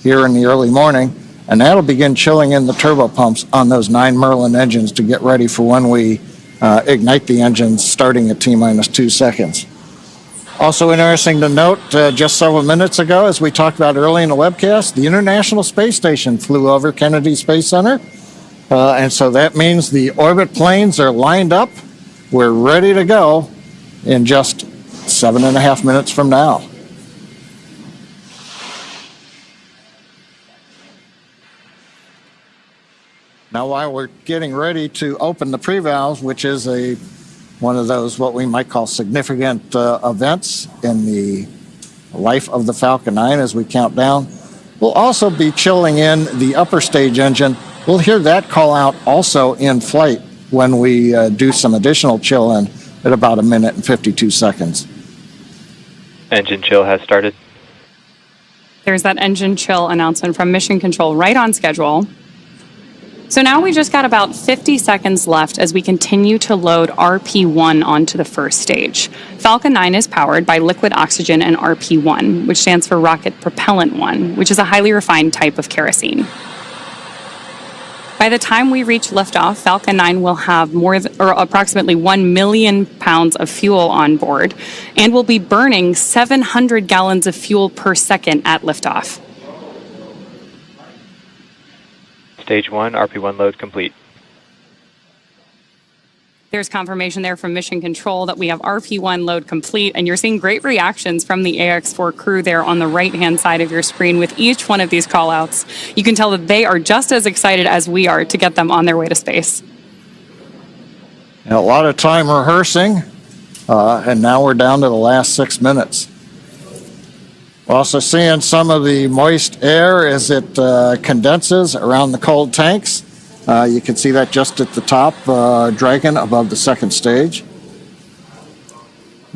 here in the early morning. And that'll begin chilling in the turbo pumps on those 9 Merlin engines to get ready for when we ignite the engines starting at T-minus 2 seconds. Also interesting to note, just several minutes ago, as we talked about early in the webcast, the International Space Station flew over Kennedy Space Center. And so that means the orbit planes are lined up. We're ready to go in just 7.5 minutes from now. Now, while we're getting ready to open the pre-valves, which is one of those what we might call significant events in the life of the Falcon 9 as we count down, we'll also be chilling in the upper stage engine. We'll hear that call out also in flight when we do some additional chill in at about 1 minute and 52 seconds. Engine chill has started. There's that engine chill announcement from Mission Control right on schedule. So now we just got about 50 seconds left as we continue to load RP1 onto the first stage. Falcon 9 is powered by liquid oxygen and RP1, which stands for Rocket Propellant 1, which is a highly refined type of kerosene. By the time we reach liftoff, Falcon 9 will have approximately 1 million pounds of fuel on board and will be burning 700 gallons of fuel per second at liftoff. Stage 1, RP1 load complete. There's confirmation there from Mission Control that we have RP1 load complete, and you're seeing great reactions from the AX4 crew there on the right-hand side of your screen with each one of these call-outs. You can tell that they are just as excited as we are to get them on their way to space. And a lot of time rehearsing, and now we're down to the last 6 minutes. We're also seeing some of the moist air as it condenses around the cold tanks. You can see that just at the top, Dragon above the second stage.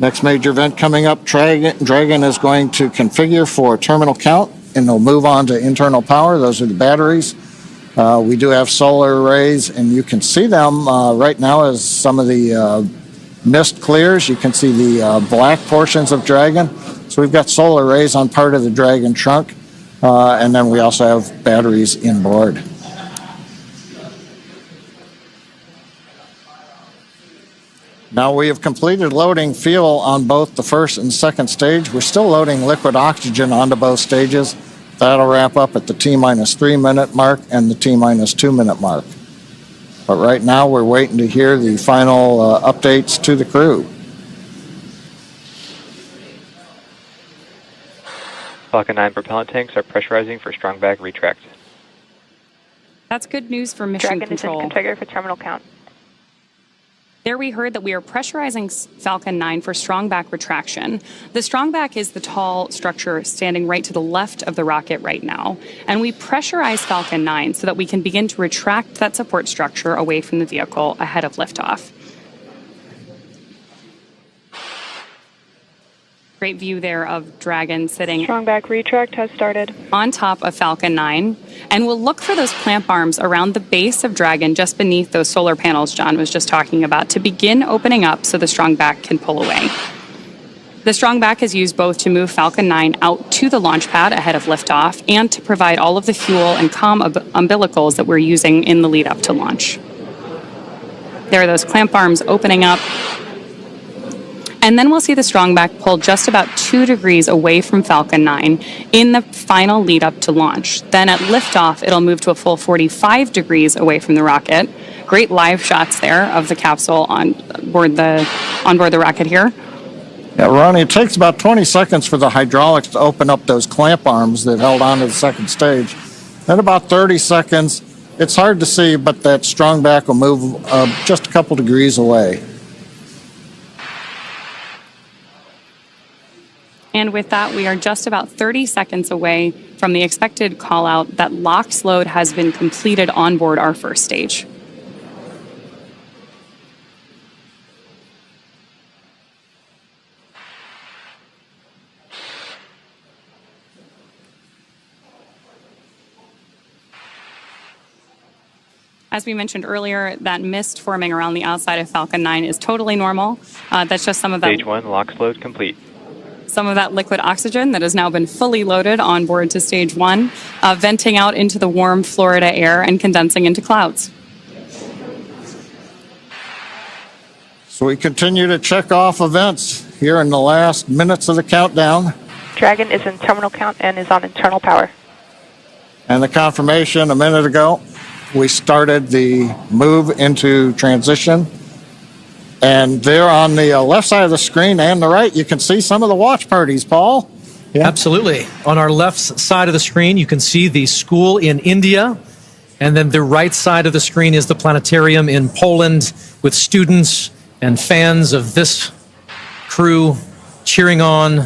Next major event coming up, Dragon is going to configure for terminal count, and they'll move on to internal power. Those are the batteries. We do have solar arrays, and you can see them right now as some of the mist clears. You can see the black portions of Dragon. So we've got solar arrays on part of the Dragon trunk, and then we also have batteries inboard. Now we have completed loading fuel on both the first and second stage. We're still loading liquid oxygen onto both stages. That'll wrap up at the T-minus 3 minute mark and the T-minus 2 minute mark. But right now we're waiting to hear the final updates to the crew. Falcon 9 propellant tanks are pressurizing for strong back retract. That's good news for Mission Control. Dragon is configured for terminal count. There we heard that we are pressurizing Falcon 9 for strong back retraction. The strong back is the tall structure standing right to the left of the rocket right now. And we pressurize Falcon 9 so that we can begin to retract that support structure away from the vehicle ahead of liftoff. Great view there of Dragon sitting Strong back retract has started on top of Falcon 9, and we'll look for those clamp arms around the base of Dragon just beneath those solar panels John was just talking about to begin opening up so the strong back can pull away. The strong back is used both to move Falcon 9 out to the launch pad ahead of liftoff and to provide all of the fuel and comm umbilicals that we're using in the lead up to launch. There are those clamp arms opening up. And then we'll see the strongback pull just about 2 degrees away from Falcon 9 in the final lead up to launch. Then at liftoff, it'll move to a full 45 degrees away from the rocket. Great live shots there of the capsule on board the rocket here. Yeah, Ronnie, it takes about 20 seconds for the hydraulics to open up those clamp arms that held on to the second stage. Then about 30 seconds, it's hard to see, but that strongback will move just a couple degrees away. And with that, we are just about 30 seconds away from the expected call out that LOX load has been completed on board our first stage. As we mentioned earlier, that mist forming around the outside of Falcon 9 is totally normal. That's just some of that. Stage 1, LOX load complete. Some of that liquid oxygen that has now been fully loaded on board to stage 1, venting out into the warm Florida air and condensing into clouds. So we continue to check off events here in the last minutes of the countdown. Dragon is in terminal count and is on internal power. And the confirmation a minute ago, we started the move into transition. And there on the left side of the screen and the right, you can see some of the watch parties, Paul. Yeah. Absolutely. On our left side of the screen, you can see the school in India. And then the right side of the screen is the planetarium in Poland with students and fans of this crew cheering on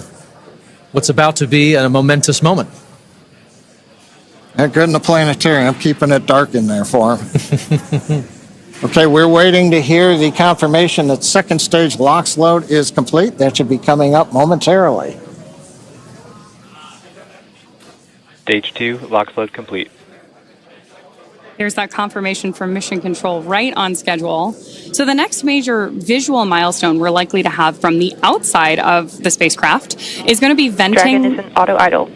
what's about to be a momentous moment. They're good in the planetarium, keeping it dark in there for them. Okay, we're waiting to hear the confirmation that second stage LOX load is complete. That should be coming up momentarily. Stage 2, LOX load complete. There's that confirmation from Mission Control right on schedule. So the next major visual milestone we're likely to have from the outside of the spacecraft is going to be venting. Dragon is in auto idle.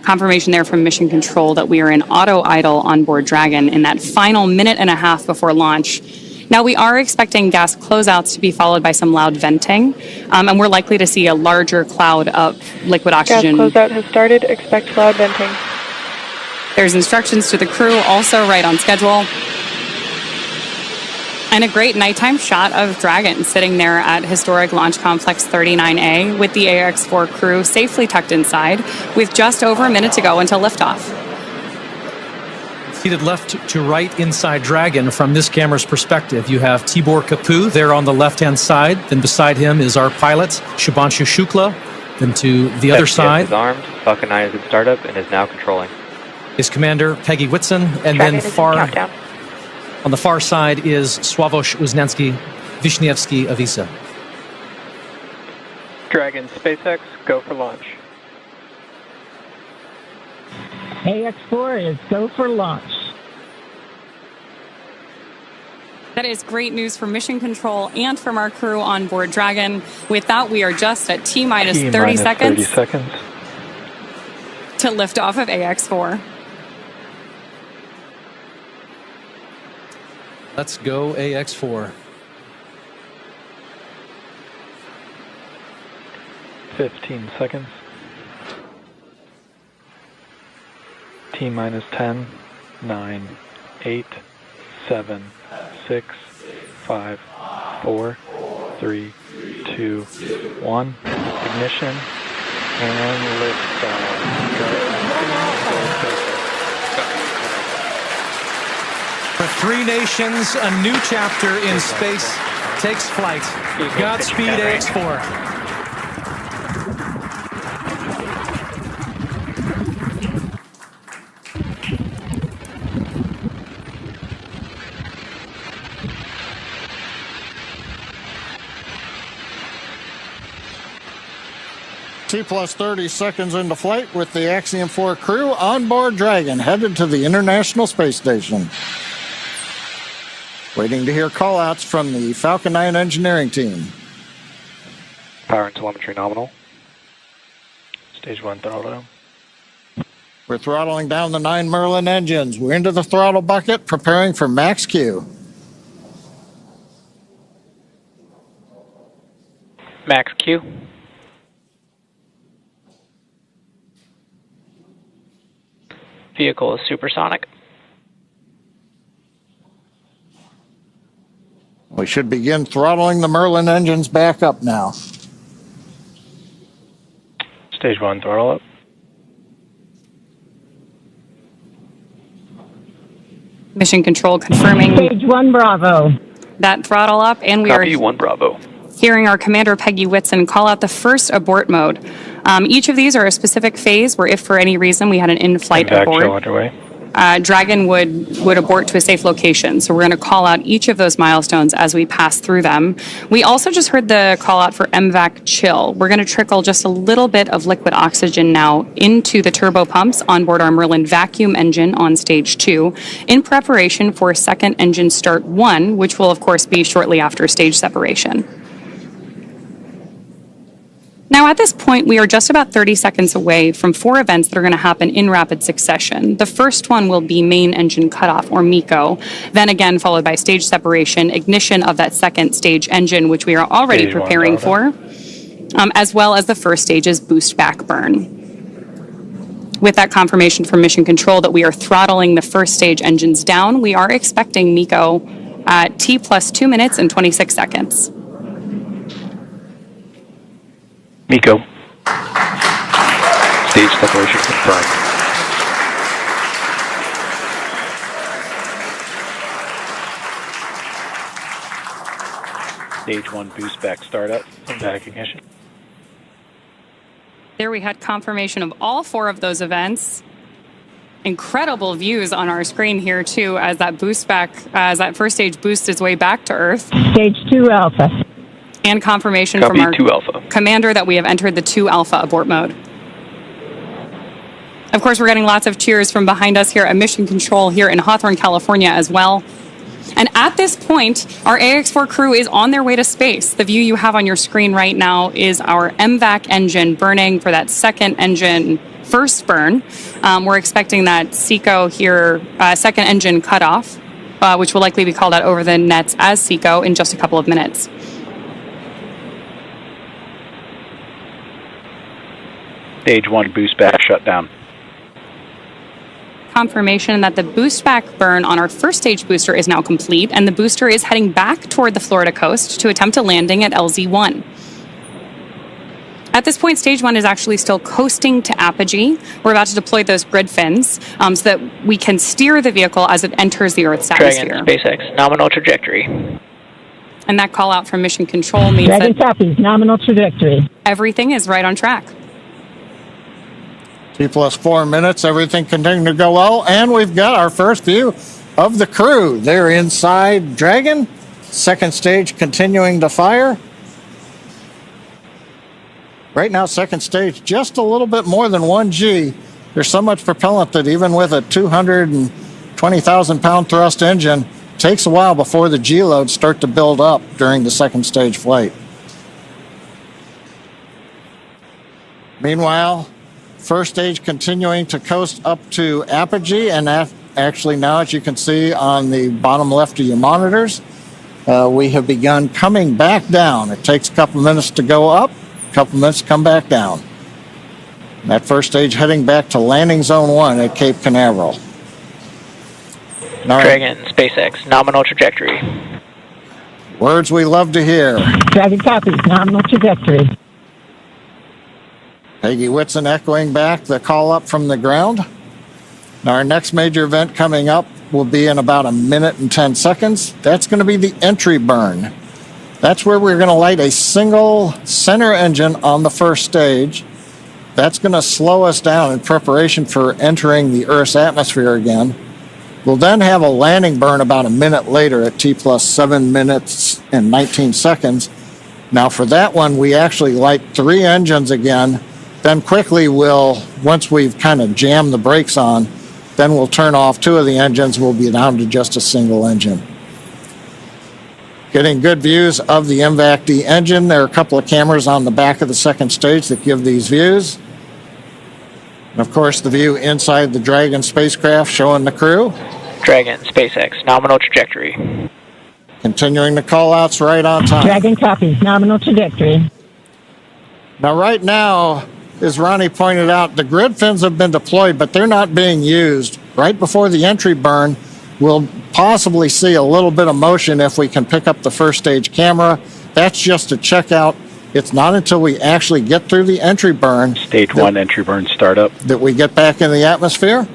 Confirmation there from Mission Control that we are in auto idle on board Dragon in that final minute and a half before launch. Now, we are expecting gas closeouts to be followed by some loud venting, and we're likely to see a larger cloud of liquid oxygen. Gas closeout has started. Expect loud venting. There's instructions to the crew, also right on schedule. And a great nighttime shot of Dragon sitting there at historic Launch Complex 39A with the AX-4 crew safely tucked inside with just over a minute to go until liftoff. Seated left to right inside Dragon from this camera's perspective, you have Tibor Kapu there on the left-hand side. Then beside him is our pilot, Shubhanshu Shukla. Then to the other side is armed. Falcon 9 is in startup and is now controlling. Is Commander Peggy Whitson, and Dragon then on the far side is Sławomir Wisniewski of ESA. Dragon, SpaceX, go for launch. AX-4 is go for launch. That is great news for Mission Control and from our crew on board Dragon. With that, we are just at T-minus 30 seconds to lift off of AX-4. Let's go AX-4. 15 seconds. T-minus 10, 9, 8, 7, 6, 5, 4, 3, 2, 1. Ignition and lift. For three nations, a new chapter in space takes flight. Godspeed, AX-4. T-plus 30 seconds into flight with the Axiom-4 crew on board Dragon, headed to the International Space Station. Waiting to hear call-outs from the Falcon 9 engineering team. Power and telemetry nominal. Stage 1 throttle down. We're throttling down the 9 Merlin engines. We're into the throttle bucket, preparing for max Q. Max Q. Vehicle is supersonic. We should begin throttling the Merlin engines back up now. Stage 1, throttle up. Mission Control confirming Stage 1 Bravo. that throttle up, and we Copy are 1 Bravo. hearing our Commander Peggy Whitson call out the first abort mode. Each of these are a specific phase where if for any reason we had an in-flight Impact abort, show underway. Dragon would abort to a safe location. So we're going to call out each of those milestones as we pass through them. We also just heard the call out for MVAC chill. We're going to trickle just a little bit of liquid oxygen now into the turbo pumps on board our Merlin vacuum engine on stage 2 in preparation for second engine start 1, which will of course be shortly after stage separation. Now, at this point, we are just about 30 seconds away from 4 events that are going to happen in rapid succession. The first one will be main engine cutoff, or MECO, then again followed by stage separation, ignition of that second stage engine, which we are already Stage preparing 1, for, as well as the first stage's boost back burn. With that confirmation from Mission Control that we are throttling the first stage engines down, we are expecting MECO at T plus 2 minutes and 26 seconds. MECO. Stage separation confirmed. Stage 1 boost back startup and back ignition. There we had confirmation of all 4 of those events. Incredible views on our screen here too as that boost back, as that first stage boosts its way back to Earth. Stage 2 Alpha. And confirmation Copy, from our 2 Alpha. commander that we have entered the 2 Alpha abort mode. Of course, we're getting lots of cheers from behind us here at Mission Control here in Hawthorne, California as well. And at this point, our AX-4 crew is on their way to space. The view you have on your screen right now is our MVAC engine burning for that second engine first burn. We're expecting that SECO here, second engine cutoff, which will likely be called out over the nets as SECO in just a couple of minutes. Stage 1 boost back shutdown. Confirmation that the boost back burn on our first stage booster is now complete, and the booster is heading back toward the Florida coast to attempt a landing at LZ1. At this point, stage 1 is actually still coasting to apogee. We're about to deploy those grid fins so that we can steer the vehicle as it enters the Earth's atmosphere. Dragon, SpaceX, nominal trajectory. And that call out from Mission Control means Dragon that copies, nominal trajectory. everything is right on track. T plus 4 minutes, everything continuing to go well, and we've got our first view of the crew. They're inside Dragon, second stage continuing to fire. Right now, second stage, just a little bit more than 1 G. There's so much propellant that even with a 220,000-pound thrust engine, it takes a while before the G loads start to build up during the second stage flight. Meanwhile, first stage continuing to coast up to apogee, and that actually now, as you can see on the bottom left of your monitors, we have begun coming back down. It takes a couple minutes to go up, a couple minutes to come back down. And that first stage heading back to landing zone 1 at Cape Canaveral. All right. Dragon, SpaceX, nominal trajectory. Words we love to hear. Dragon copies, nominal trajectory. Peggy Whitson echoing back the call up from the ground. Now our next major event coming up will be in about 1 minute and 10 seconds. That's going to be the entry burn. That's where we're going to light a single center engine on the first stage. That's going to slow us down in preparation for entering the Earth's atmosphere again. We'll then have a landing burn about 1 minute later at T plus 7 minutes and 19 seconds. Now for that one, we actually light 3 engines again. Then quickly once we've kind of jammed the brakes on, then we'll turn off 2 of the engines. We'll be down to just a single engine. Getting good views of the MVAC-D engine. There are a couple of cameras on the back of the second stage that give these views. And of course, the view inside the Dragon spacecraft showing the crew. Dragon, SpaceX, nominal trajectory. Continuing the call-outs right on time. Dragon copies, nominal trajectory. Now, right now, as Ronnie pointed out, the grid fins have been deployed, but they're not being used. Right before the entry burn, we'll possibly see a little bit of motion if we can pick up the first stage camera. That's just to check out. It's not until we actually get through the entry burn, Stage 1 entry burn startup, that we get back in the atmosphere.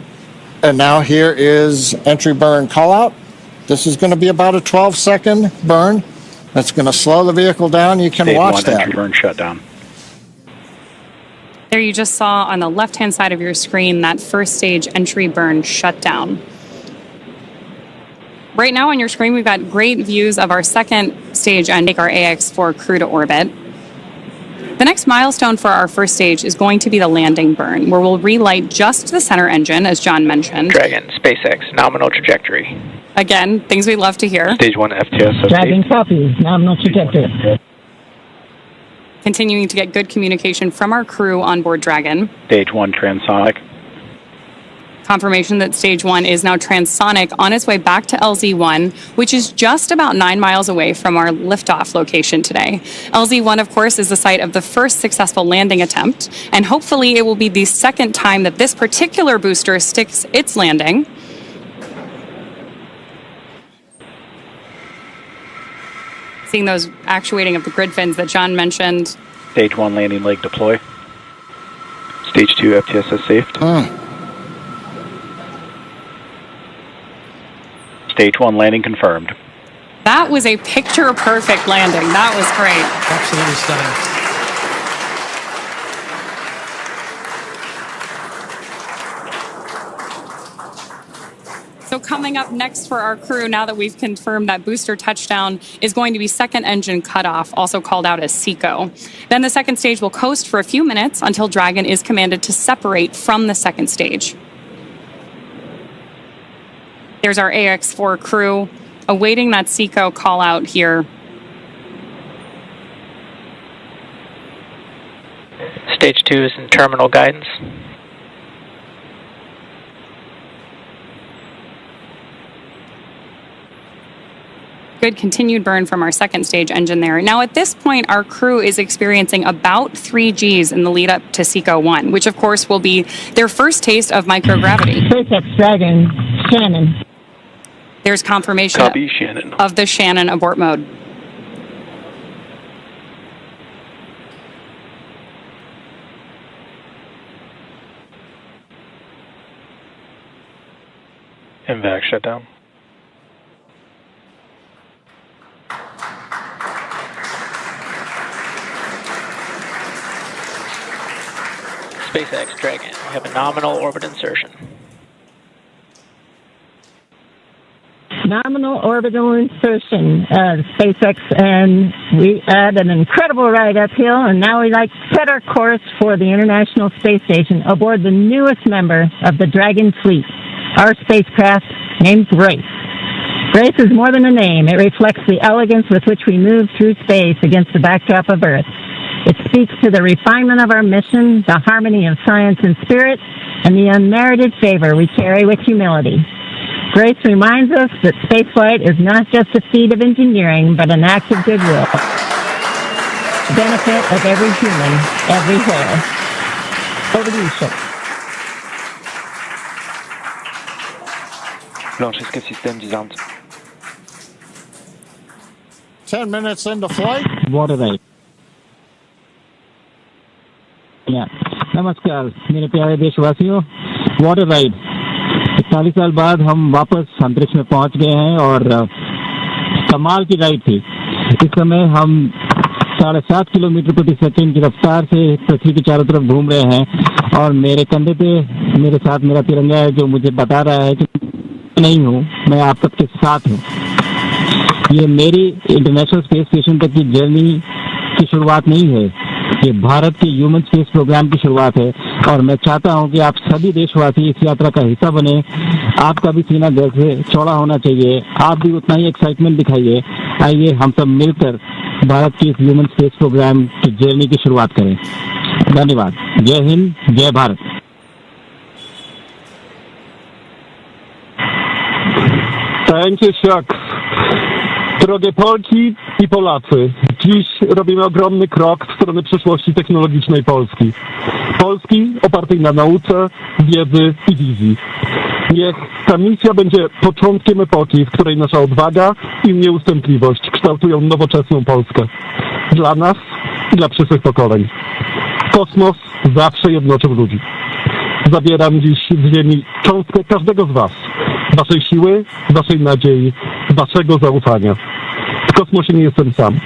And now here is entry burn call out. This is going to be about a 12-second burn. That's going to slow the vehicle down. You can Stage watch 1 that. entry burn shutdown. There you just saw on the left-hand side of your screen that first stage entry burn shutdown. Right now on your screen, we've got great views of our second stage and take our AX-4 crew to orbit. The next milestone for our first stage is going to be the landing burn, where we'll relight just the center engine, as John mentioned. Dragon, SpaceX, nominal trajectory. Again, things we love to hear. Stage 1 FTS. Dragon copies, nominal trajectory. Continuing to get good communication from our crew on board Dragon. Stage 1 transonic. Confirmation that stage 1 is now transonic on its way back to LZ1, which is just about 9 miles away from our liftoff location today. LZ1, of course, is the site of the first successful landing attempt, and hopefully it will be the second time that this particular booster sticks its landing. Seeing those actuating of the grid fins that John mentioned. Stage 1 landing leg deploy. Stage 2 FTSS safed. Stage 1 landing confirmed. That was a picture-perfect landing. That was great. Absolutely stunning. So coming up next for our crew, now that we've confirmed that booster touchdown, is going to be second engine cutoff, also called out as SECO. Then the second stage will coast for a few minutes until Dragon is commanded to separate from the second stage. There's our AX-4 crew awaiting that SECO call out here. Stage 2 is in terminal guidance. Good continued burn from our second stage engine there. Now at this point, our crew is experiencing about 3 Gs in the lead up to SECO 1, which of course will be their first taste of microgravity. SpaceX Dragon, Shannon. There's confirmation Copy, Shannon. of the Shannon abort mode. MVAC shutdown. SpaceX Dragon, we have a nominal orbit insertion. Nominal orbital insertion, SpaceX, and we had an incredible ride uphill, and now we like set our course for the International Space Station aboard the newest member of the Dragon fleet, our spacecraft named Grace. Grace is more than a name. It reflects the elegance with which we move through space against the backdrop of Earth. It speaks to the refinement of our mission, the harmony of science and spirit, and the unmerited favor we carry with humility. Grace reminds us that spaceflight is not just a feat of engineering, but an act of goodwill. The benefit of every human, everywhere. Over to you, Shuk. Blanchesque système disarmed. 10 minutes into flight. Water ride. नमस्कार मेरे प्यारे देशवासियों, water ride 41 साल बाद हम वापस अंतरिक्ष में पहुंच गए हैं और कमाल की राइड थी। इस समय हम 7.5 किलोमीटर प्रति सेकंड की रफ्तार से पृथ्वी के चारों तरफ घूम रहे हैं और मेरे कंधे पे मेरे साथ मेरा तिरंगा है जो मुझे बता रहा है कि नहीं हूँ, मैं आप सबके साथ हूँ। ये मेरी इंटरनेशनल स्पेस स्टेशन तक की जर्नी की शुरुआत नहीं है, ये भारत के ह्यूमन स्पेस प्रोग्राम की शुरुआत है और मैं चाहता हूं कि आप सभी देशवासी इस यात्रा का हिस्सा बने। आपका भी सीना दिल से चौड़ा होना चाहिए, आप भी उतना ही एक्साइटमेंट दिखाइए। आइए हम सब मिलकर भारत की इस ह्यूमन स्पेस प्रोग्राम की जर्नी की शुरुआत करें। धन्यवाद। जय हिंद, जय Bharat. Thank you, Chuck. Drogie Polki i Polacy, Dziś robimy ogromny krok w stronę przyszłości technologicznej Polski. Polski opartej na nauce, wiedzy i wizji. Niech ta misja będzie początkiem epoki, w której nasza odwaga i nieustępliwość kształtują nowoczesną Polskę. Dla nas i dla przyszłych pokoleń. Kosmos zawsze jednoczył ludzi. Zabieram dziś z ziemi cząstkę każdego z was. Waszej siły, waszej nadziei, waszego zaufania. W kosmosie nie jestem sam.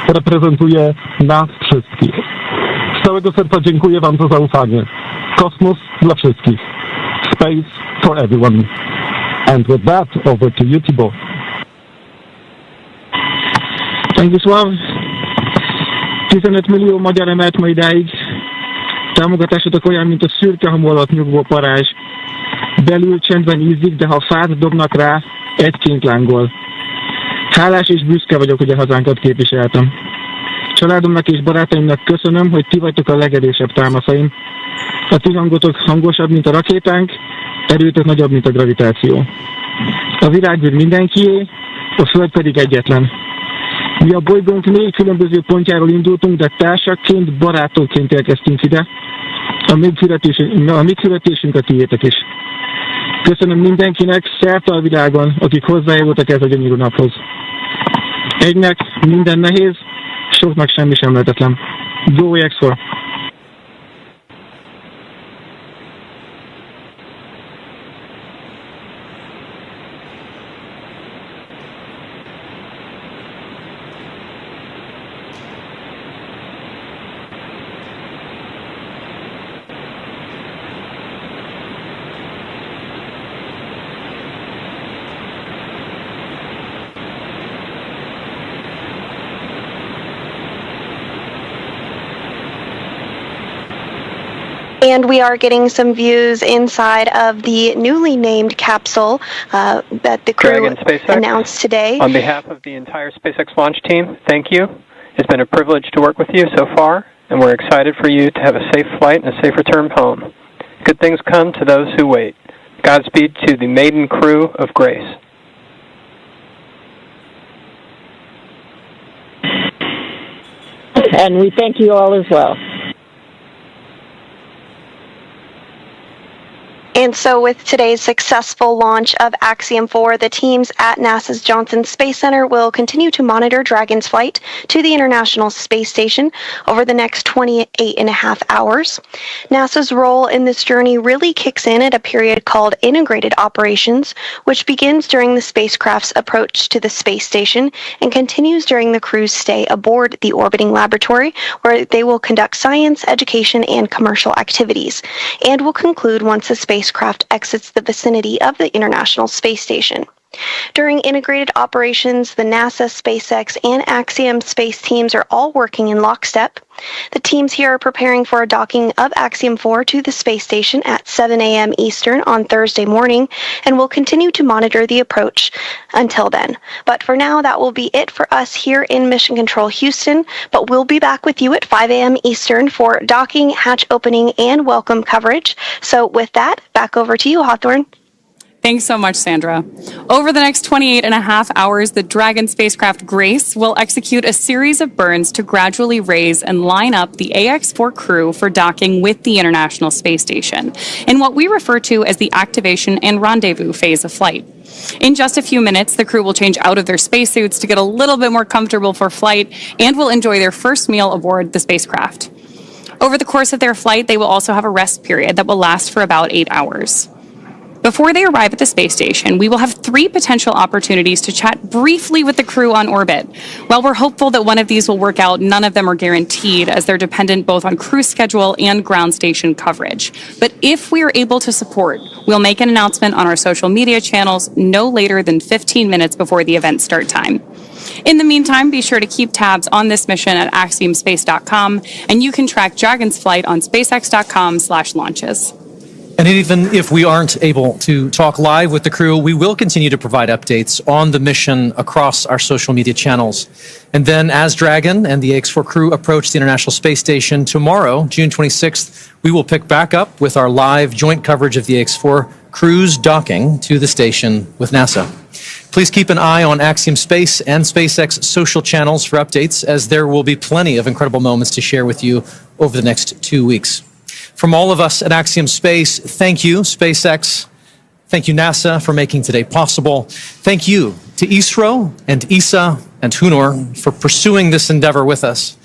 Reprezentuję nas wszystkich. Z całego serca dziękuję wam za zaufanie. Kosmos dla wszystkich. Space for everyone. And with that, over to you, Tibor. Thank you, Sław. 15 millió magyar emelt ma idáig. Támogatásotok olyan, mint a szürke hamu alatt nyugvó parázs. Belül csendben ízik, de ha fát dobnak rá, egyként lángol. Hálás és büszke vagyok, hogy a hazánkat képviseltem. Családomnak és barátaimnak köszönöm, hogy ti vagytok a legerősebb támaszaim. A ti hangotok hangosabb, mint a rakétánk, erőtök nagyobb, mint a gravitáció. A világűr mindenkié, a föld pedig egyetlen. Mi a bolygónk 4 különböző pontjáról indultunk, de társakként, barátokként érkeztünk ide. A mi küldetésünk a tiétek is. Köszönöm mindenkinek szerte a világon, akik hozzájárultak ez a gyönyörű naphoz. Egynek minden nehéz, soknak semmi sem lehetetlen. Go Exo! And we are getting some views inside of the newly named capsule that the crew Dragon SpaceX, announced today. On behalf of the entire SpaceX launch team, thank you. It's been a privilege to work with you so far, and we're excited for you to have a safe flight and a safe return home. Good things come to those who wait. Godspeed to the maiden crew of Grace. And we thank you all as well. And so with today's successful launch of Axiom-4, the teams at NASA's Johnson Space Center will continue to monitor Dragon's flight to the International Space Station over the next 28 and a half hours. NASA's role in this journey really kicks in at a period called Integrated Operations, which begins during the spacecraft's approach to the space station and continues during the crew's stay aboard the orbiting laboratory, where they will conduct science, education, and commercial activities, and will conclude once the spacecraft exits the vicinity of the International Space Station. During integrated operations, the NASA, SpaceX, and Axiom space teams are all working in lockstep. The teams here are preparing for a docking of Axiom-4 to the space station at 7 a.m. Eastern on Thursday morning, and will continue to monitor the approach until then. But for now, that will be it for us here in Mission Control Houston, but we'll be back with you at 5 a.m. Eastern for docking, hatch opening, and welcome coverage. So with that, back over to you, Hawthorne. Thanks so much, Sandra. Over the next 28 and a half hours, the Dragon spacecraft Grace will execute a series of burns to gradually raise and line up the AX-4 crew for docking with the International Space Station in what we refer to as the activation and rendezvous phase of flight. In just a few minutes, the crew will change out of their spacesuits to get a little bit more comfortable for flight and will enjoy their first meal aboard the spacecraft. Over the course of their flight, they will also have a rest period that will last for about 8 hours. Before they arrive at the space station, we will have 3 potential opportunities to chat briefly with the crew on orbit. While we're hopeful that one of these will work out, none of them are guaranteed, as they're dependent both on crew schedule and ground station coverage. But if we are able to support, we'll make an announcement on our social media channels no later than 15 minutes before the event start time. In the meantime, be sure to keep tabs on this mission at axiomspace.com, and you can track Dragon's flight on spacex.com/launches. And even if we aren't able to talk live with the crew, we will continue to provide updates on the mission across our social media channels. And then as Dragon and the AX-4 crew approach the International Space Station tomorrow, June 26th, we will pick back up with our live joint coverage of the AX-4 crew's docking to the station with NASA. Please keep an eye on Axiom Space and SpaceX social channels for updates, as there will be plenty of incredible moments to share with you over the next 2 weeks. From all of us at Axiom Space, thank you, SpaceX. Thank you, NASA, for making today possible. Thank you to ISRO and ESA and Hunor for pursuing this endeavor with us.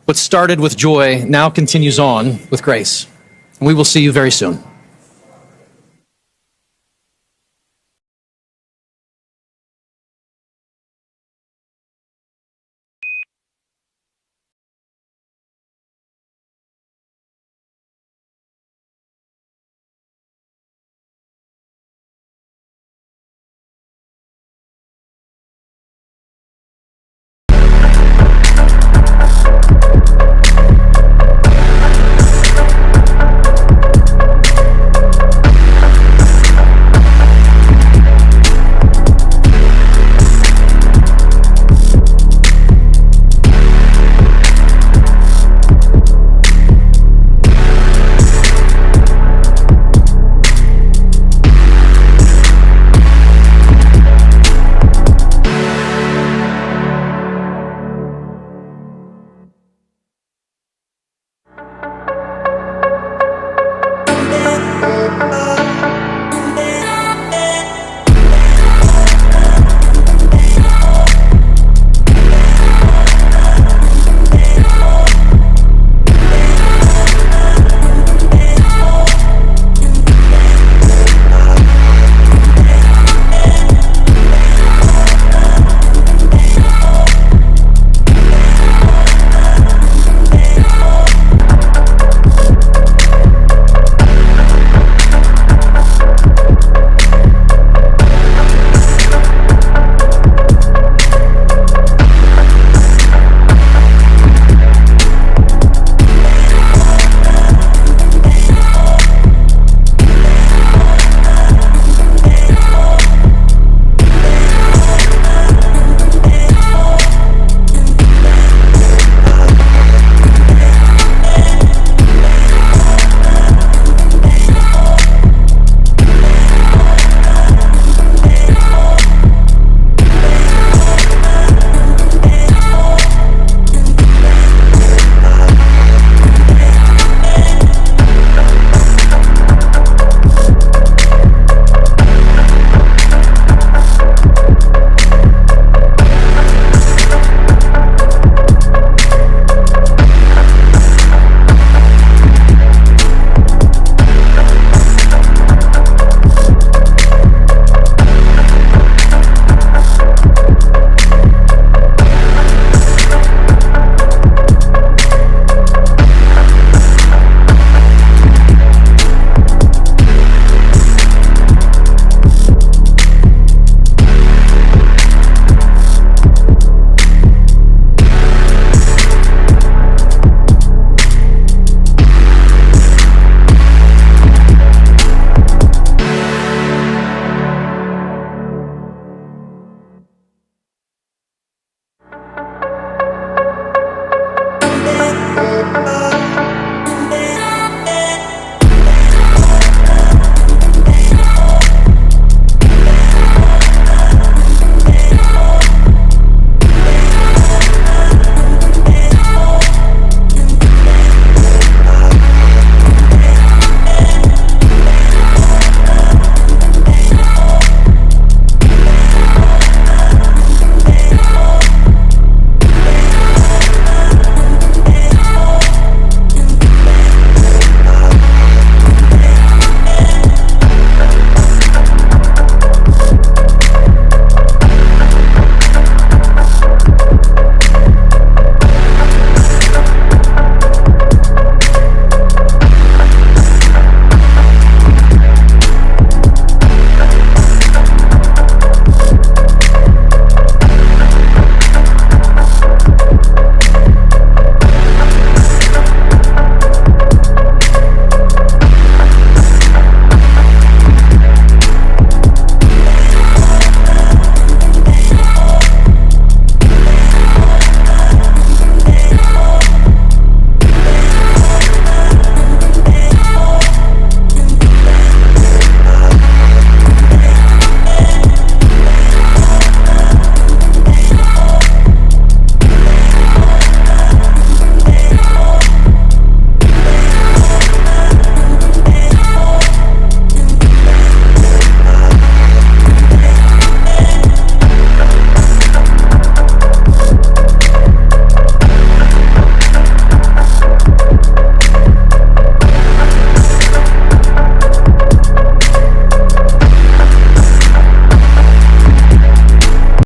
What started with joy now continues on with grace. And we will see you very soon.